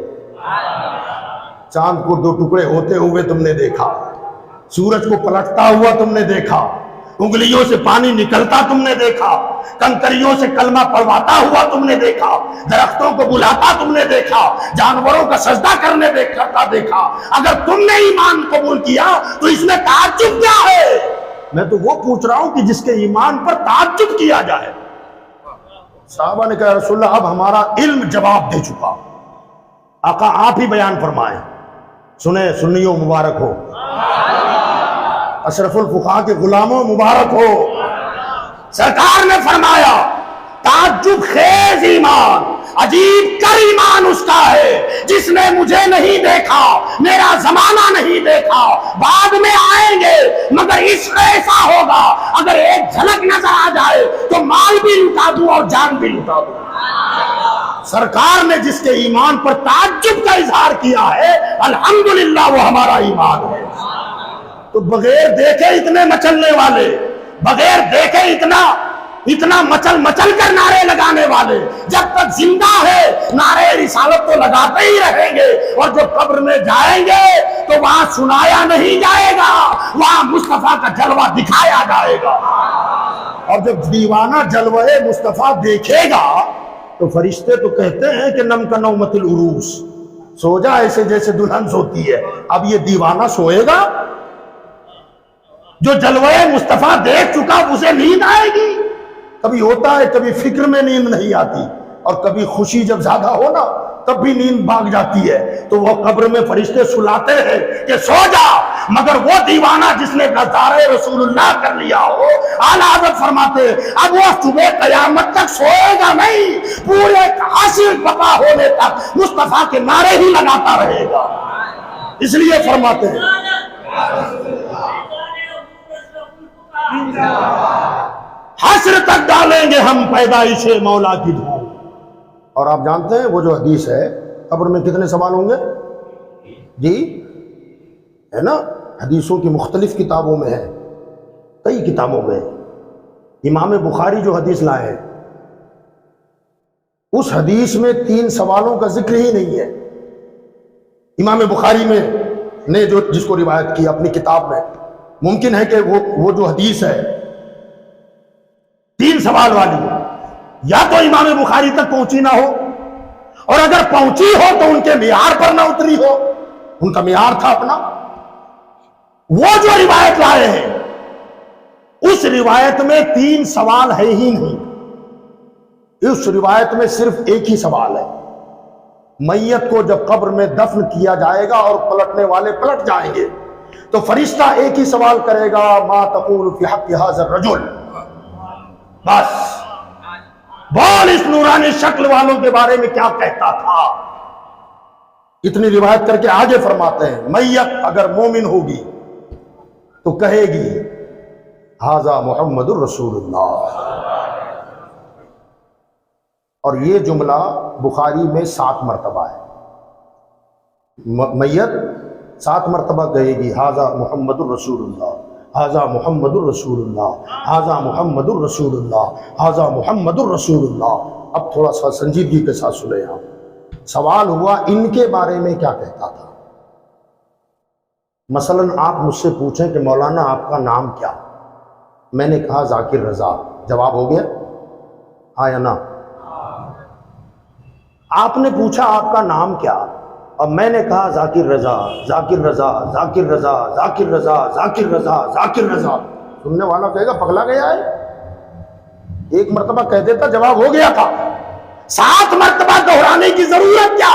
چاند کو دو ٹکڑے ہوتے ہوئے تم نے دیکھا، سورج کو پلٹتا ہوا تم نے دیکھا، انگلیوں سے پانی نکلتا تم نے دیکھا، کنکریوں سے کلمہ پڑھواتا ہوا تم نے دیکھا، درختوں کو بلاتا تم نے دیکھا، جانوروں کا سجدہ کرنے دیکھا۔ اگر تم نے ایمان قبول کیا تو اس میں تعجب کیا ہے؟ میں تو وہ پوچھ رہا ہوں کہ جس کے ایمان پر تعجب کیا جائے۔ صحابہ نے کہا رسول اللہ اب ہمارا علم جواب دے چکا، آقا آپ ہی بیان فرمائیں۔ سنیں سنیوں مبارک ہو، اشرف الفقہاء کے غلاموں مبارک ہو۔ سرکار نے فرمایا تعجب خیز ایمان، عجیب کر ایمان اس کا ہے جس نے مجھے نہیں دیکھا، میرا زمانہ نہیں دیکھا، بعد میں آئیں گے مگر عشق ایسا ہوگا اگر ایک جھلک نظر آ جائے تو مال بھی لٹا دوں اور جان بھی لٹا دوں۔ سرکار نے جس کے ایمان پر تعجب کا اظہار کیا ہے الحمدللہ وہ ہمارا ایمان ہے۔ تو بغیر دیکھے اتنے مچلنے والے، بغیر دیکھے اتنا مچل کر نعرے لگانے والے جب تک زندہ ہے نعرے رسالت تو لگاتے ہی رہیں گے، اور جب قبر میں جائیں گے تو وہاں سنایا نہیں جائے گا، وہاں مصطفیٰ کا جلوہ دکھایا جائے گا۔ اور جب دیوانہ جلوہ مصطفیٰ دیکھے گا تو فرشتے تو کہتے ہیں کہ نم کا نومت العروس، سو جا ایسے جیسے دلہن سوتی ہے۔ اب یہ دیوانہ سوئے گا؟ جو جلوہ مصطفیٰ دیکھ چکا اسے نیند آئے گی؟ کبھی ہوتا ہے کبھی فکر میں نیند نہیں آتی، اور کبھی خوشی جب زیادہ ہو نا تب بھی نیند بھاگ جاتی ہے، تو وہ قبر میں فرشتے سلاتے ہیں کہ سو جا۔ مگر وہ دیوانہ جس نے نظارہ رسول اللہ کر لیا ہو، اعلیٰ حضرت فرماتے اب وہ صبح قیامت تک سوئے گا نہیں، پورے حاصل بقا ہونے تک مصطفیٰ کے نعرے ہی لگاتا رہے گا۔ اس لیے فرماتے ہیں حشر تک ڈالیں گے ہم پیدائش مولا کی دھوم۔ اور آپ جانتے ہیں وہ جو حدیث ہے قبر میں کتنے سوال ہوں گے؟ جی ہے نا، حدیثوں کی مختلف کتابوں میں ہے، کئی کتابوں میں۔ امام بخاری جو حدیث لائے ہیں اس حدیث میں 3 سوالوں کا ذکر ہی نہیں ہے۔ امام بخاری میں نے جس کو روایت کی اپنی کتاب میں، ممکن ہے کہ وہ جو حدیث ہے 3 سوال والی یا تو امام بخاری تک پہنچی نہ ہو، اور اگر پہنچی ہو تو ان کے معیار پر نہ اتری ہو، ان کا معیار تھا اپنا۔ وہ جو روایت لائے ہیں اس روایت میں 3 سوال ہے ہی نہیں، اس روایت میں صرف ایک ہی سوال ہے۔ میت کو جب قبر میں دفن کیا جائے گا اور پلٹنے والے پلٹ جائیں گے تو فرشتہ ایک ہی سوال کرے گا، ما تقول فی حق ھذا الرجل، بس بول اس نورانی شکل والوں کے بارے میں کیا کہتا تھا۔ اتنی روایت کر کے آگے فرماتے ہیں میت اگر مومن ہوگی تو کہے گی ھذا محمد الرسول اللہ، اور یہ جملہ بخاری میں 7 مرتبہ ہے۔ میت 7 مرتبہ کہے گی ھذا محمد الرسول اللہ، ھذا محمد الرسول اللہ، ھذا محمد الرسول اللہ، ھذا محمد الرسول اللہ۔ اب تھوڑا سا سنجیدگی کے ساتھ سنیں آپ۔ سوال ہوا ان کے بارے میں کیا کہتا تھا۔ مثلا آپ مجھ سے پوچھیں کہ مولانا آپ کا نام کیا، میں نے کہا ذاکر رضا، جواب ہو گیا ہاں یا نہ؟ آپ نے پوچھا آپ کا نام کیا، اور میں نے کہا ذاکر رضا، ذاکر رضا، ذاکر رضا، ذاکر رضا، ذاکر رضا، ذاکر رضا۔ سننے والا کہے گا پگلا گیا ہے، 1 مرتبہ کہہ دیتا جواب ہو گیا تھا، 7 مرتبہ دہرانے کی ضرورت کیا؟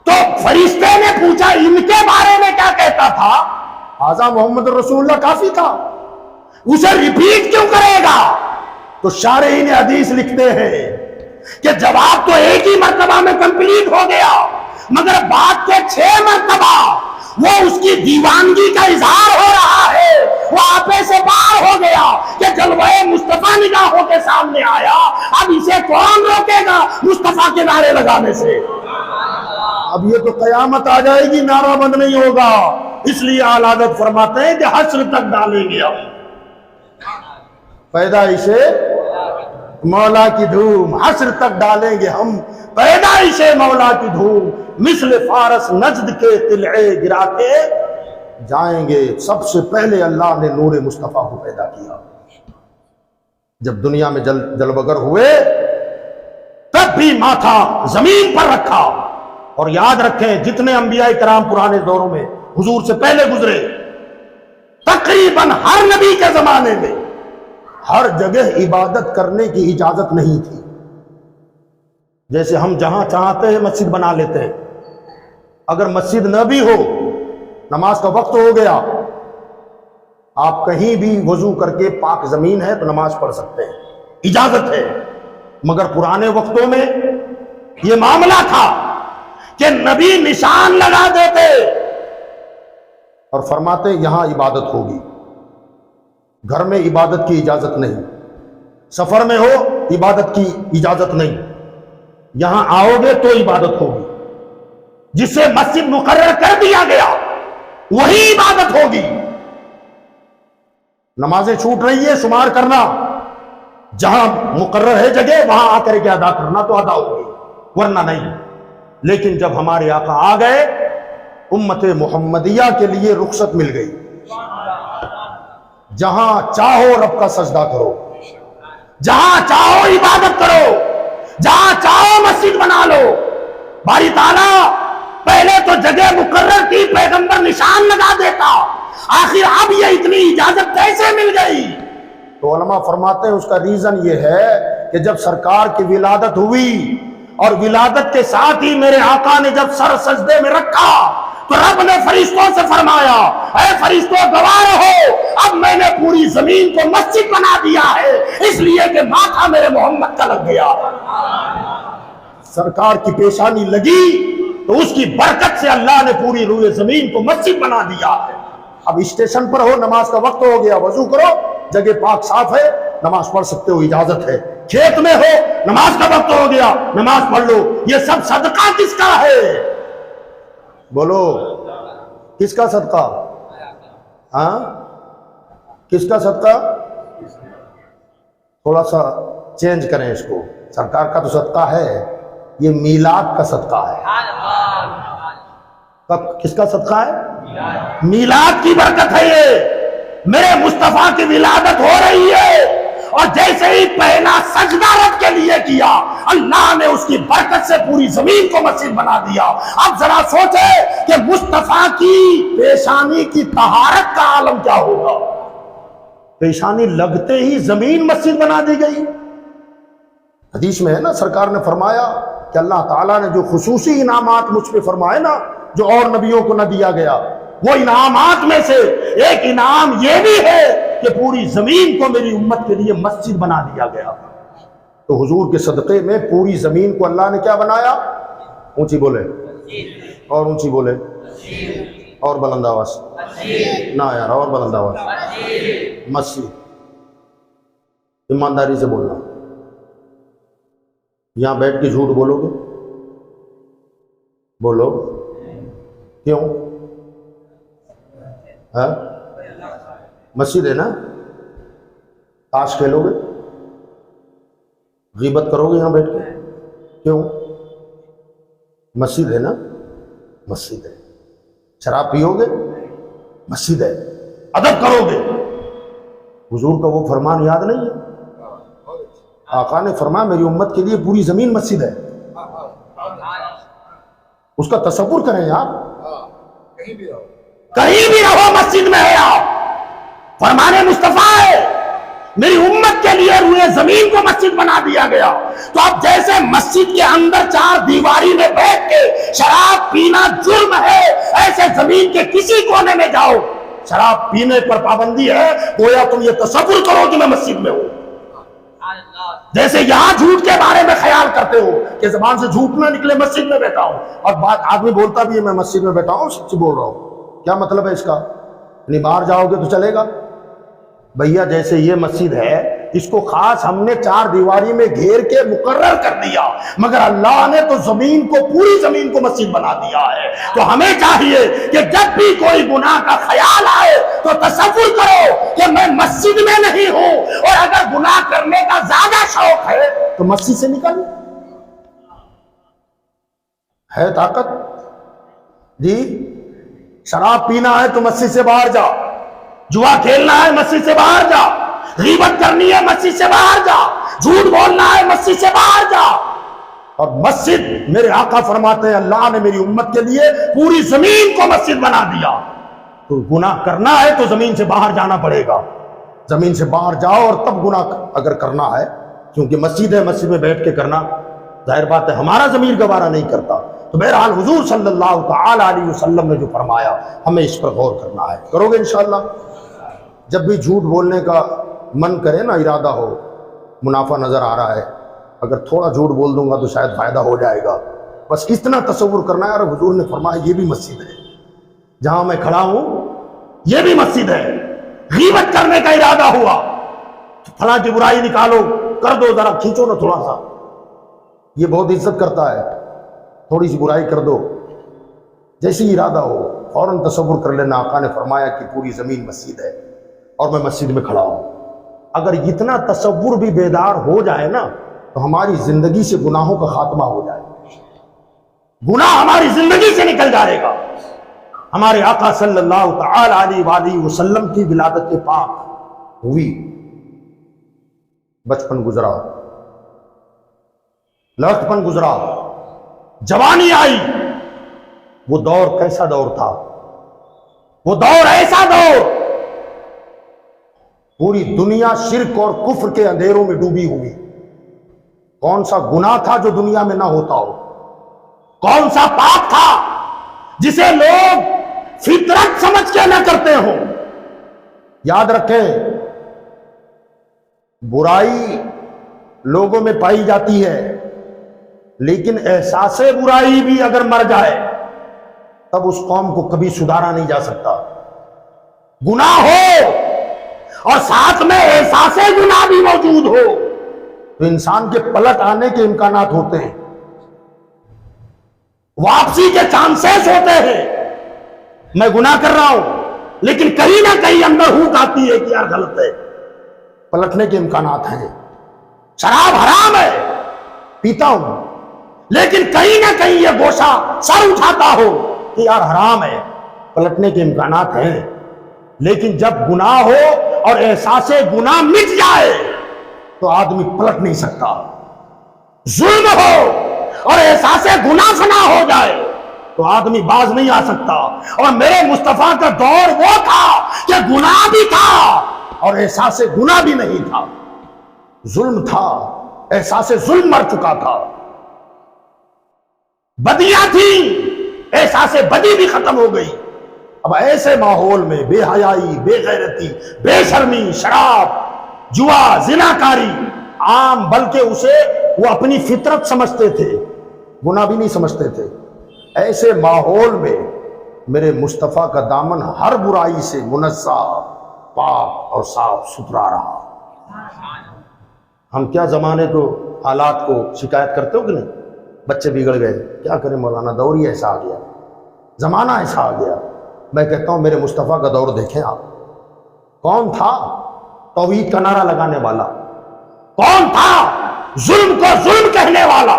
تو فرشتے نے پوچھا ان کے بارے میں کیا کہتا تھا، ھذا محمد رسول اللہ کافی تھا، اسے ریپیٹ کیوں کرے گا؟ تو شارحین حدیث لکھتے ہیں کہ جواب تو ایک ہی مرتبہ میں کمپلیٹ ہو گیا، مگر بعد کے 6 مرتبہ وہ اس کی دیوانگی کا اظہار ہو رہا ہے، وہ آپے سے باہر ہو گیا کہ جلوہ مصطفیٰ نگاہوں کے سامنے آیا، اب اسے کون روکے گا مصطفیٰ کے نعرے لگانے سے؟ اب یہ تو قیامت آ جائے گی، نعرہ بند نہیں ہوگا۔ اس لیے اعلیٰ حضرت فرماتے ہیں کہ حشر تک ڈالیں گے ہم پیدائش مولا کی دھوم، حشر تک ڈالیں گے ہم پیدائش مولا کی دھوم، مثل فارس نجد کے قلعے گرا کے جائیں گے، سب سے پہلے اللہ نے نور مصطفیٰ کو پیدا کیا۔ جب دنیا میں جلوگر ہوئے تب بھی ماتھا زمین پر رکھا۔ اور یاد رکھیں جتنے انبیاء کرام پرانے دوروں میں حضور سے پہلے گزرے، تقریباً ہر نبی کے زمانے میں ہر جگہ عبادت کرنے کی اجازت نہیں تھی۔ جیسے ہم جہاں چاہتے ہیں مسجد بنا لیتے ہیں، اگر مسجد نہ بھی ہو، نماز کا وقت ہو گیا، آپ کہیں بھی وضو کر کے پاک زمین ہے تو نماز پڑھ سکتے ہیں، اجازت ہے۔ مگر پرانے وقتوں میں یہ معاملہ تھا کہ نبی نشان لگا دیتے اور فرماتے یہاں عبادت ہوگی، گھر میں عبادت کی اجازت نہیں، سفر میں ہو عبادت کی اجازت نہیں، یہاں آؤ گے تو عبادت ہوگی۔ جسے مسجد مقرر کر دیا گیا وہی عبادت ہوگی۔ نمازیں چھوٹ رہی ہے شمار کرنا، جہاں مقرر ہے جگہ وہاں آ کر کے ادا کرنا تو ادا ہوگی، ورنہ نہیں۔ لیکن جب ہمارے آقا آ گئے، امت محمدیہ کے لیے رخصت مل گئی۔ جہاں چاہو رب کا سجدہ کرو، جہاں چاہو عبادت کرو، جہاں چاہو مسجد بنا لو۔ باری تعالیٰ پہلے تو جگہ مقرر کی، پیغمبر نشان لگا دیتا، آخر اب یہ اتنی اجازت کیسے مل گئی؟ تو علماء فرماتے ہیں اس کا ریزن یہ ہے کہ جب سرکار کی ولادت ہوئی اور ولادت کے ساتھ ہی میرے آقا نے جب سر سجدے میں رکھا تو رب نے فرشتوں سے فرمایا، اے فرشتوں گواہ رہو، اب میں نے پوری زمین کو مسجد بنا دیا ہے، اس لیے کہ ماتھا میرے محمد کا لگ گیا۔ سرکار کی پیشانی لگی تو اس کی برکت سے اللہ نے پوری روئے زمین کو مسجد بنا دیا ہے۔ اب اسٹیشن پر ہو، نماز کا وقت ہو گیا، وضو کرو، جگہ پاک صاف ہے، نماز پڑھ سکتے ہو، اجازت ہے۔ کھیت میں ہو، نماز کا وقت ہو گیا، نماز پڑھ لو۔ یہ سب صدقہ کس کا ہے؟ بولو کس کا صدقہ؟ ہاں کس کا صدقہ؟ تھوڑا سا چینج کریں اس کو، سرکار کا تو صدقہ ہے، یہ میلاد کا صدقہ ہے۔ کس کا صدقہ ہے؟ میلاد کی برکت ہے۔ یہ میرے مصطفیٰ کی ولادت ہو رہی ہے، اور جیسے ہی پہلا سجدہ رب کے لیے کیا، اللہ نے اس کی برکت سے پوری زمین کو مسجد بنا دیا۔ اب ذرا سوچے کہ مصطفیٰ کی پیشانی کی طہارت کا عالم کیا ہوگا۔ پیشانی لگتے ہی زمین مسجد بنا دی گئی۔ حدیث میں ہے نا، سرکار نے فرمایا کہ اللہ تعالیٰ نے جو خصوصی انعامات مجھ پہ فرمائے نا، جو اور نبیوں کو نہ دیا گیا، وہ انعامات میں سے ایک انعام یہ بھی ہے کہ پوری زمین کو میری امت کے لیے مسجد بنا دیا گیا۔ تو حضور کے صدقے میں پوری زمین کو اللہ نے کیا بنایا؟ اونچی بولے اور اونچی بولے اور بلند آواز نہ یار، اور بلند آواز، مسجد۔ ایمانداری سے بولنا، یہاں بیٹھ کے جھوٹ بولو گے؟ بولو کیوں؟ ہاں مسجد ہے نا، تاش کھیلو گے؟ غیبت کرو گے یہاں بیٹھ کے؟ کیوں؟ مسجد ہے نا، مسجد ہے۔ شراب پیو گے؟ مسجد ہے۔ ادب کرو گے؟ حضور کا وہ فرمان یاد نہیں ہے؟ آقا نے فرمایا میری امت کے لیے پوری زمین مسجد ہے۔ اس کا تصور کریں آپ، کہیں بھی رہو مسجد میں ہے آپ، فرمان مصطفیٰ ہے میری امت کے لیے روئے زمین کو مسجد بنا دیا گیا۔ تو اب جیسے مسجد کے اندر چار دیواری میں بیٹھ کے شراب پینا جرم ہے، ایسے زمین کے کسی کونے میں جاؤ، شراب پینے پر پابندی ہے، گویا تم یہ تصور کرو کہ میں مسجد میں ہوں۔ جیسے یہاں جھوٹ کے بارے میں خیال کرتے ہو کہ زبان سے جھوٹ نہ نکلے، مسجد میں بیٹھا ہوں، اور بات آدمی بولتا بھی ہے میں مسجد میں بیٹھا ہوں، سچ بول رہا ہوں، کیا مطلب ہے اس کا؟ یعنی باہر جاؤ گے تو چلے گا؟ بھیا جیسے یہ مسجد ہے، اس کو خاص ہم نے چار دیواری میں گھیر کے مقرر کر دیا، مگر اللہ نے تو زمین کو، پوری زمین کو مسجد بنا دیا ہے۔ تو ہمیں چاہیے کہ جب بھی کوئی گناہ کا خیال آئے تو تصور کرو کہ میں مسجد میں نہیں ہوں، اور اگر گناہ کرنے کا زیادہ شوق ہے تو مسجد سے نکل۔ ہے طاقت جی، شراب پینا ہے تو مسجد سے باہر جا، جوا کھیلنا ہے مسجد سے باہر جا، غیبت کرنی ہے مسجد سے باہر جا، جھوٹ بولنا ہے مسجد سے باہر جا۔ اور مسجد، میرے آقا فرماتے ہیں اللہ نے میری امت کے لیے پوری زمین کو مسجد بنا دیا۔ تو گناہ کرنا ہے تو زمین سے باہر جانا پڑے گا، زمین سے باہر جاؤ اور تب گناہ اگر کرنا ہے، کیونکہ مسجد ہے، مسجد میں بیٹھ کے کرنا ظاہر بات ہے ہمارا ضمیر گوارا نہیں کرتا۔ تو بہرحال حضور صلی اللہ تعالی علیہ وسلم نے جو فرمایا ہمیں اس پر غور کرنا ہے۔ کرو گے انشاءاللہ؟ جب بھی جھوٹ بولنے کا من کرے نا، ارادہ ہو، منافع نظر آ رہا ہے، اگر تھوڑا جھوٹ بول دوں گا تو شاید فائدہ ہو جائے گا، بس اتنا تصور کرنا ہے۔ اور حضور نے فرمایا یہ بھی مسجد ہے، جہاں میں کھڑا ہوں یہ بھی مسجد ہے۔ غیبت کرنے کا ارادہ ہوا، فلاں کی برائی نکالو، کر دو، ذرا کھینچو نا تھوڑا سا، یہ بہت عزت کرتا ہے، تھوڑی سی برائی کر دو، جیسی ارادہ ہو فوراً تصور کر لینا آقا نے فرمایا کہ پوری زمین مسجد ہے اور میں مسجد میں کھڑا ہوں۔ اگر اتنا تصور بھی بیدار ہو جائے نا تو ہماری زندگی سے گناہوں کا خاتمہ ہو جائے، گناہ ہماری زندگی سے نکل جائے گا۔ ہمارے آقا صلی اللہ تعالی علیہ وآلہ وسلم کی ولادت پاک ہوئی، بچپن گزرا، لڑکپن گزرا، جوانی آئی۔ وہ دور کیسا دور تھا؟ وہ دور ایسا دور، پوری دنیا شرک اور کفر کے اندھیروں میں ڈوبی ہوئی۔ کون سا گناہ تھا جو دنیا میں نہ ہوتا ہو؟ کون سا پاپ تھا جسے لوگ فطرت سمجھ کے نہ کرتے ہوں؟ یاد رکھیں، برائی لوگوں میں پائی جاتی ہے، لیکن احساس برائی بھی اگر مر جائے تب اس قوم کو کبھی سدھارا نہیں جا سکتا۔ گناہ ہو اور ساتھ میں احساس گناہ بھی موجود ہو تو انسان کے پلٹ آنے کے امکانات ہوتے ہیں، واپسی کے چانسز ہوتے ہیں۔ میں گناہ کر رہا ہوں لیکن کہیں نہ کہیں اندر ہوک آتی ہے کہ یار غلط ہے، پلٹنے کے امکانات ہیں۔ شراب حرام ہے، پیتا ہوں، لیکن کہیں نہ کہیں یہ گوشہ سر اٹھاتا ہو کہ یار حرام ہے، پلٹنے کے امکانات ہیں۔ لیکن جب گناہ ہو اور احساس گناہ مٹ جائے تو آدمی پلٹ نہیں سکتا۔ ظلم ہو اور احساس گناہ فنا ہو جائے تو آدمی باز نہیں آ سکتا۔ اور میرے مصطفیٰ کا دور وہ تھا کہ گناہ بھی تھا اور احساس گناہ بھی نہیں تھا، ظلم تھا، احساس ظلم مر چکا تھا، بدیاں تھیں، احساس بدی بھی ختم ہو گئی۔ اب ایسے ماحول میں بے حیائی، بے غیرتی، بے شرمی، شراب، جوا، زناکاری عام، بلکہ اسے وہ اپنی فطرت سمجھتے تھے، گناہ بھی نہیں سمجھتے تھے۔ ایسے ماحول میں میرے مصطفیٰ کا دامن ہر برائی سے منزہ، پاک اور صاف ستھرا رہا۔ ہم کیا زمانے کو، حالات کو شکایت کرتے ہو کہ نہیں؟ بچے بگڑ گئے، کیا کریں مولانا، دور ہی ایسا آ گیا، زمانہ ایسا آ گیا۔ میں کہتا ہوں میرے مصطفیٰ کا دور دیکھیں آپ، کون تھا توحید کا نعرہ لگانے والا؟ کون تھا ظلم کو ظلم کہنے والا؟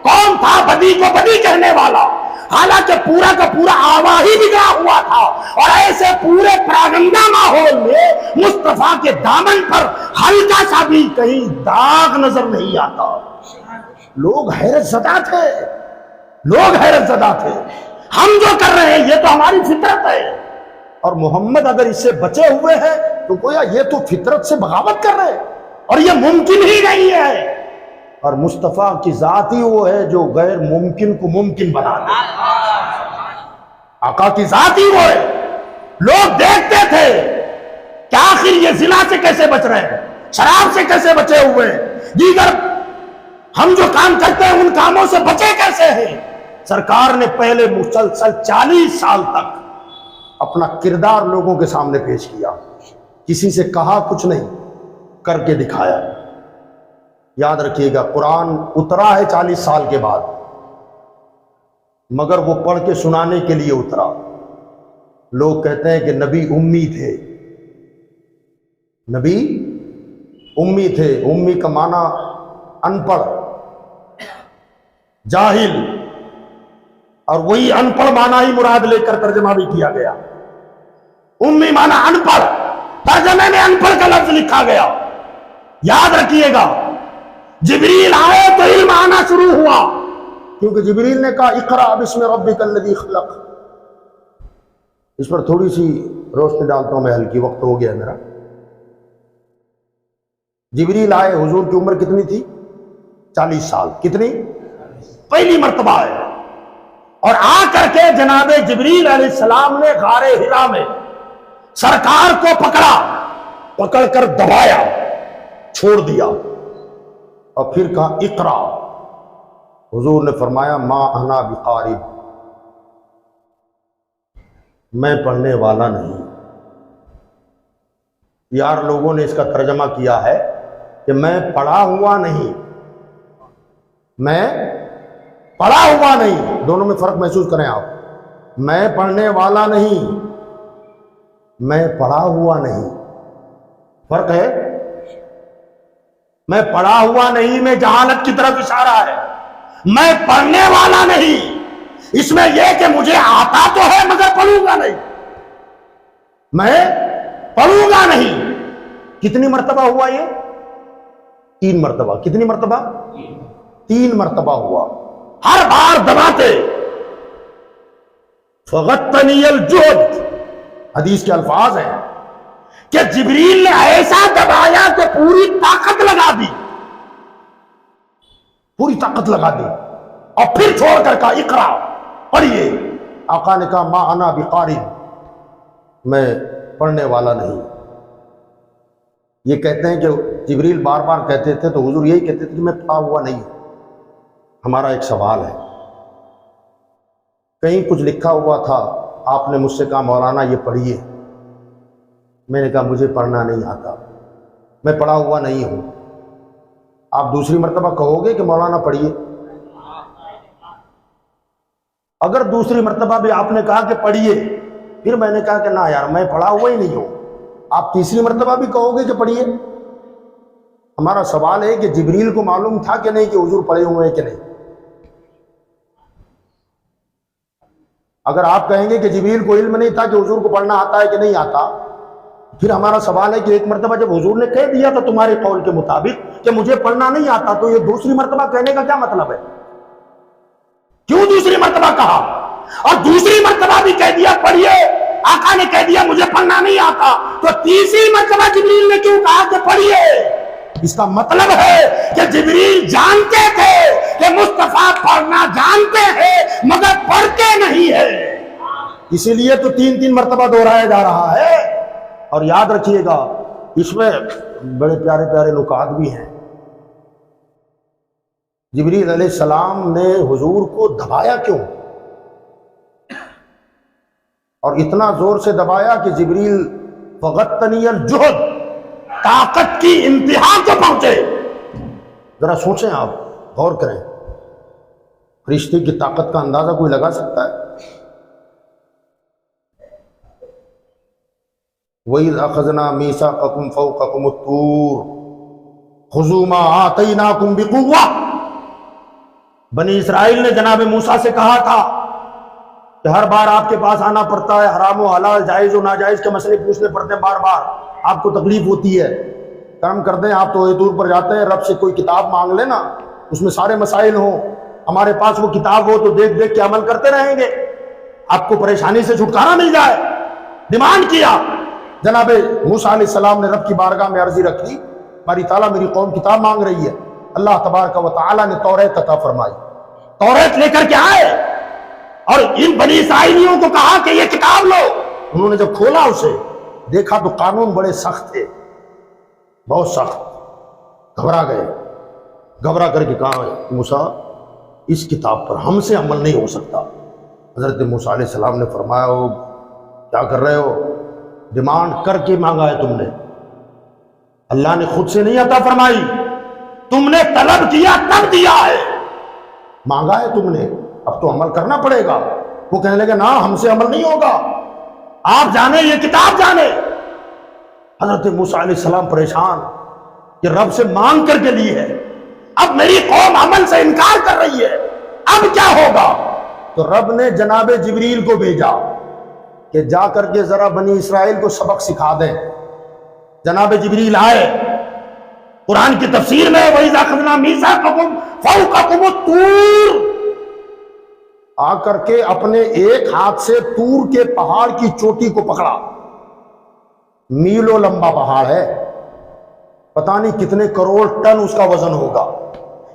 کون تھا بدی کو بدی کہنے والا؟ حالانکہ پورا کا پورا آوا ہی بگڑا ہوا تھا، اور ایسے پورے پراگندہ ماحول میں مصطفیٰ کے دامن پر ہلکا سا بھی کہیں داغ نظر نہیں آتا۔ لوگ حیرت زدہ تھے، لوگ حیرت زدہ تھے۔ ہم جو کر رہے ہیں یہ تو ہماری فطرت ہے، اور محمد اگر اس سے بچے ہوئے ہیں تو گویا یہ تو فطرت سے بغاوت کر رہے ہیں، اور یہ ممکن ہی نہیں ہے۔ اور مصطفیٰ کی ذات ہی وہ ہے جو غیر ممکن کو ممکن بنا دے۔ آقا کی ذات ہی وہ ہے۔ لوگ دیکھتے تھے کہ آخر یہ زنا سے کیسے بچ رہے ہیں، شراب سے کیسے بچے ہوئے ہیں، دیگر ہم جو کام کرتے ہیں ان کاموں سے بچے کیسے ہیں۔ سرکار نے پہلے مسلسل 40 سال تک اپنا کردار لوگوں کے سامنے پیش کیا، کسی سے کہا کچھ نہیں، کر کے دکھایا۔ یاد رکھیے گا، قرآن اترا ہے 40 سال کے بعد، مگر وہ پڑھ کے سنانے کے لیے اترا۔ لوگ کہتے ہیں کہ نبی امی تھے، نبی امی تھے۔ امی کا معنی ان پڑھ، جاہل، اور وہی ان پڑھ معنی ہی مراد لے کر ترجمہ بھی کیا گیا. امی معنی ان پڑھ، ترجمے میں ان پڑھ کا لفظ لکھا گیا. یاد رکھیے گا جبریل آئے تو علم آنا شروع ہوا، کیونکہ جبریل نے کہا اقرأ بسم ربک الذی خلق. اس پر تھوڑی سی روشنی ڈالتا ہوں میں، ہلکی وقت ہو گیا میرا. جبریل آئے، حضور کی عمر کتنی تھی؟ 40 سال. کتنی؟ پہلی مرتبہ ہے. اور آ کر کے جناب جبریل علیہ السلام نے غار حرا میں سرکار کو پکڑا، پکڑ کر دبایا، چھوڑ دیا اور پھر کہا اقرا. حضور نے فرمایا ما انا بقارئ، میں پڑھنے والا نہیں. یار لوگوں نے اس کا ترجمہ کیا ہے کہ میں پڑھا ہوا نہیں، میں پڑھا ہوا نہیں. دونوں میں فرق محسوس کریں آپ. میں پڑھنے والا نہیں، میں پڑھا ہوا نہیں. فرق ہے. میں پڑھا ہوا نہیں میں جہالت کی طرف اشارہ ہے، میں پڑھنے والا نہیں اس میں یہ کہ مجھے آتا تو ہے مگر پڑھوں گا نہیں، میں پڑھوں گا نہیں. کتنی مرتبہ ہوا یہ؟ 3 مرتبہ. کتنی مرتبہ؟ 3 مرتبہ ہوا. ہر بار دباتے. فغتنی الجہد، حدیث کے الفاظ ہیں کہ جبریل نے ایسا دبایا کہ پوری طاقت لگا دی، پوری طاقت لگا دی اور پھر چھوڑ کر کہا اقرا، پڑھیے. آقا نے کہا ما انا بقارئ، میں پڑھنے والا نہیں. یہ کہتے ہیں کہ جبریل بار بار کہتے تھے تو حضور یہی کہتے تھے کہ میں پڑھا ہوا نہیں. ہمارا ایک سوال ہے، کہیں کچھ لکھا ہوا تھا، آپ نے مجھ سے کہا مولانا یہ پڑھیے، میں نے کہا مجھے پڑھنا نہیں آتا، میں پڑھا ہوا نہیں ہوں. آپ دوسری مرتبہ کہو گے کہ مولانا پڑھیے؟ اگر دوسری مرتبہ بھی آپ نے کہا کہ پڑھیے، پھر میں نے کہا کہ نہ یار میں پڑھا ہوا ہی نہیں ہوں، آپ تیسری مرتبہ بھی کہو گے کہ پڑھیے؟ ہمارا سوال ہے کہ جبریل کو معلوم تھا کہ نہیں کہ حضور پڑھے ہوئے ہیں کہ نہیں؟ اگر آپ کہیں گے کہ جبریل کو علم نہیں تھا کہ حضور کو پڑھنا آتا ہے کہ نہیں آتا، پھر ہمارا سوال ہے کہ ایک مرتبہ جب حضور نے کہہ دیا تھا تمہارے قول کے مطابق کہ مجھے پڑھنا نہیں آتا، تو یہ دوسری مرتبہ کہنے کا کیا مطلب ہے؟ کیوں دوسری مرتبہ کہا؟ اور دوسری مرتبہ بھی کہہ دیا پڑھیے، آقا نے کہہ دیا مجھے پڑھنا نہیں آتا، تو تیسری مرتبہ جبریل نے کیوں کہا کہ پڑھیے؟ اس کا مطلب ہے کہ جبریل جانتے تھے کہ مصطفیٰ پڑھنا جانتے ہیں مگر پڑھتے نہیں ہے، اسی لیے تو 3 مرتبہ دہرایا جا رہا ہے. اور یاد رکھیے گا اس میں بڑے پیارے پیارے نکات بھی ہیں. جبریل علیہ السلام نے حضور کو دبایا کیوں؟ اور اتنا زور سے دبایا کہ جبریل فغتنی الجہد، طاقت کی انتہا کو پہنچے. ذرا سوچیں آپ، غور کریں، فرشتے کی طاقت کا اندازہ کوئی لگا سکتا ہے؟ وَإِذْ أَخَذْنَا مِيثَاقَكُمْ فَوْقَكُمُ الطُّورَ خُذُوا مَا آتَيْنَاكُمْ بِقُوَّةٍ. بنی اسرائیل نے جناب موسیٰ سے کہا تھا کہ ہر بار آپ کے پاس آنا پڑتا ہے، حرام و حلال، جائز و ناجائز کے مسئلے پوچھنے پڑتے ہیں، بار بار آپ کو تکلیف ہوتی ہے. کرم کر دیں، آپ تو طور پر جاتے ہیں، رب سے کوئی کتاب مانگ لینا، اس میں سارے مسائل ہوں، ہمارے پاس وہ کتاب ہو تو دیکھ دیکھ کے عمل کرتے رہیں گے، آپ کو پریشانی سے چھٹکارا مل جائے. ڈیمانڈ کیا. جناب موسیٰ علیہ السلام نے رب کی بارگاہ میں عرضی رکھی، باری تعالیٰ میری قوم کتاب مانگ رہی ہے. اللہ تبارک و تعالیٰ نے توریت عطا فرمائی. توریت لے کر کے آئے اور ان بنی اسرائیلیوں کو کہا کہ یہ کتاب لو. انہوں نے جب کھولا اسے دیکھا تو قانون بڑے سخت تھے، بہت سخت. گھبرا گئے، گھبرا کر کے کہا موسیٰ اس کتاب پر ہم سے عمل نہیں ہو سکتا. حضرت موسیٰ علیہ السلام نے فرمایا وہ کیا کر رہے ہو؟ ڈیمانڈ کر کے مانگا ہے تم نے، اللہ نے خود سے نہیں عطا فرمائی، تم نے طلب کیا تب دیا ہے، مانگا ہے تم نے، اب تو عمل کرنا پڑے گا. وہ کہنے لگے نا ہم سے عمل نہیں ہوگا، آپ جانے یہ کتاب جانے. حضرت موسیٰ علیہ السلام پریشان کہ رب سے مانگ کر کے لی ہے، اب میری قوم عمل سے انکار کر رہی ہے، اب کیا ہوگا؟ تو رب نے جناب جبریل کو بھیجا کہ جا کر کے ذرا بنی اسرائیل کو سبق سکھا دیں۔ جناب جبریل آئے، قرآن کی تفسیر میں وَإِذَا أَخَذْنَا مِيثَاقَكُمْ فَوْقَكُمُ الطُّورِ، آ کر کے اپنے ایک ہاتھ سے طور کے پہاڑ کی چوٹی کو پکڑا۔ میلوں لمبا پہاڑ ہے، پتہ نہیں کتنے کروڑ ٹن اس کا وزن ہوگا،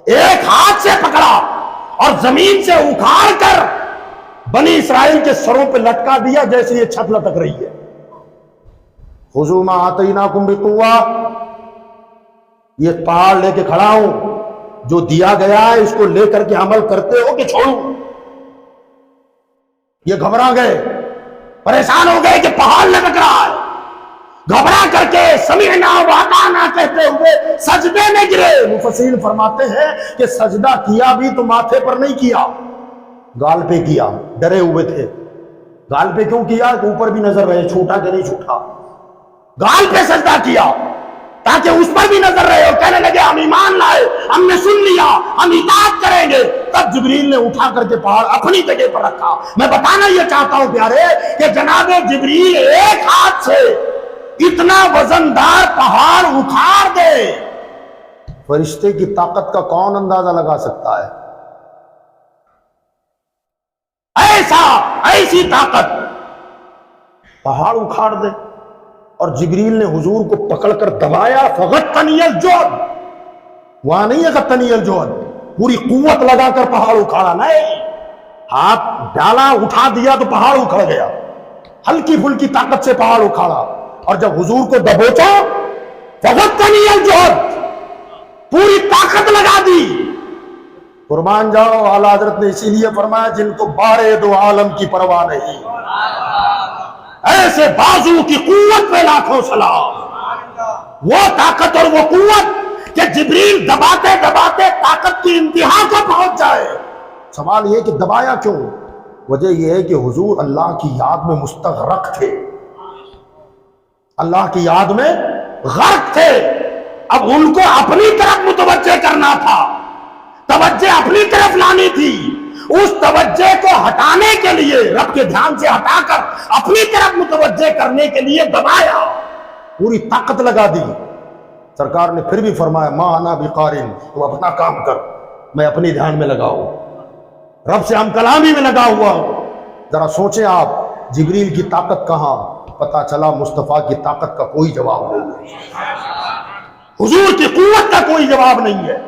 ایک ہاتھ سے پکڑا اور زمین سے اکھاڑ کر بنی اسرائیل کے سروں پہ لٹکا دیا جیسے یہ چھت لٹک رہی ہے۔ خُذُوا مَا آتَيْنَاكُمْ بِقُوَّةٍ، یہ پہاڑ لے کے کھڑا ہوں، جو دیا گیا ہے اس کو لے کر کے عمل کرتے ہو کہ چھوڑوں؟ یہ گھبرا گئے، پریشان ہو گئے کہ پہاڑ لٹک رہا ہے، گھبرا کر کے سمعنا وَأَطَعْنَا کہتے ہوئے سجدے میں گرے۔ مفسرین فرماتے ہیں کہ سجدہ کیا بھی تو ماتھے پر نہیں کیا، گال پہ کیا، ڈرے ہوئے تھے۔ گال پہ کیوں کیا؟ کہ اوپر بھی نظر رہے چھوٹا کہ نہیں چھوٹا، گال پہ سجدہ کیا تاکہ اس پر بھی نظر رہے، اور کہنے لگے ہم ایمان لائے، ہم نے سن لیا، ہم اطاعت کریں گے۔ تب جبریل نے اٹھا کر کے پہاڑ اپنی جگہ پر رکھا۔ میں بتانا یہ چاہتا ہوں پیارے کہ جناب جبریل ایک ہاتھ سے اتنا وزندار پہاڑ اکھاڑ دے، فرشتے کی طاقت کا کون اندازہ لگا سکتا ہے؟ ایسی طاقت، پہاڑ اکھاڑ دے۔ اور جبریل نے حضور کو پکڑ کر دبایا، فغطنی الجعد، وہاں نہیں ہے غطنی الجعد، پوری قوت لگا کر پہاڑ اکھاڑا نہیں، ہاتھ ڈالا اٹھا دیا تو پہاڑ اکھڑ گیا، ہلکی پھلکی طاقت سے پہاڑ اکھاڑا۔ اور جب حضور کو دبوچا، فغطنی الجعد، پوری طاقت لگا دی۔ قربان جاؤ، اعلیٰ حضرت نے اسی لیے فرمایا جن کو بارے دو عالم کی پرواہ نہیں، ایسے بازو کی قوت پہ لاکھوں سلام۔ وہ طاقت اور وہ قوت کہ جبریل دباتے دباتے طاقت کی انتہا کو پہنچ جائے۔ سوال یہ کہ دبایا کیوں؟ وجہ یہ ہے کہ حضور اللہ کی یاد میں مستغرق تھے، اللہ کی یاد میں غرق تھے۔ اب ان کو اپنی طرف متوجہ کرنا تھا، توجہ اپنی طرف لانی تھی۔ اس توجہ کو ہٹانے کے لیے، رب کے دھیان سے ہٹا کر اپنی طرف متوجہ کرنے کے لیے دبایا، پوری طاقت لگا دی۔ سرکار نے پھر بھی فرمایا ما انا بقارن، تو اپنا کام کر، میں اپنی دھیان میں لگا ہوں، رب سے ہم کلامی میں لگا ہوا ہوں۔ ذرا سوچیں آپ، جبریل کی طاقت کہاں؟ پتا چلا مصطفیٰ کی طاقت کا کوئی جواب نہیں ہے، حضور کی قوت کا کوئی جواب نہیں ہے۔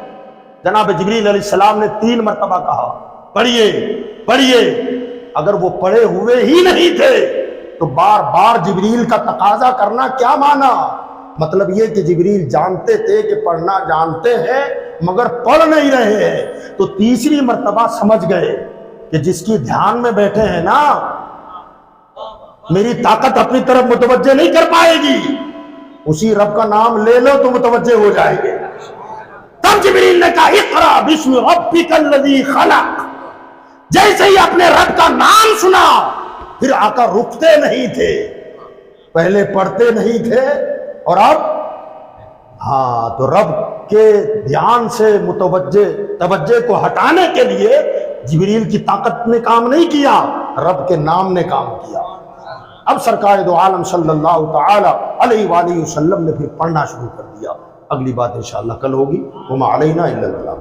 جناب جبریل علیہ السلام نے 3 مرتبہ کہا پڑھیے پڑھیے، اگر وہ پڑھے ہوئے ہی نہیں تھے تو بار بار جبریل کا تقاضا کرنا کیا مانا؟ مطلب یہ کہ جبریل جانتے تھے کہ پڑھنا جانتے ہیں مگر پڑھ نہیں رہے ہیں، تو تیسری مرتبہ سمجھ گئے کہ جس کی دھیان میں بیٹھے ہیں نا، میری طاقت اپنی طرف متوجہ نہیں کر پائے گی، اسی رب کا نام لے لو تو متوجہ ہو جائیں گے۔ تب جبریل نے کہا اقرا بسم ربک الذی خلق، جیسے ہی اپنے رب کا نام سنا، پھر آقا رکتے نہیں تھے، پہلے پڑھتے نہیں تھے اور اب تو رب کے دھیان سے توجہ کو ہٹانے کے لیے جبریل کی طاقت نے کام نہیں کیا، رب کے نام نے کام کیا۔ اب سرکار دو عالم صلی اللہ تعالی علیہ وآلہ وسلم نے پھر پڑھنا شروع کر دیا۔ اگلی بات انشاءاللہ کل ہوگی۔ وما علینا الا البلاغ۔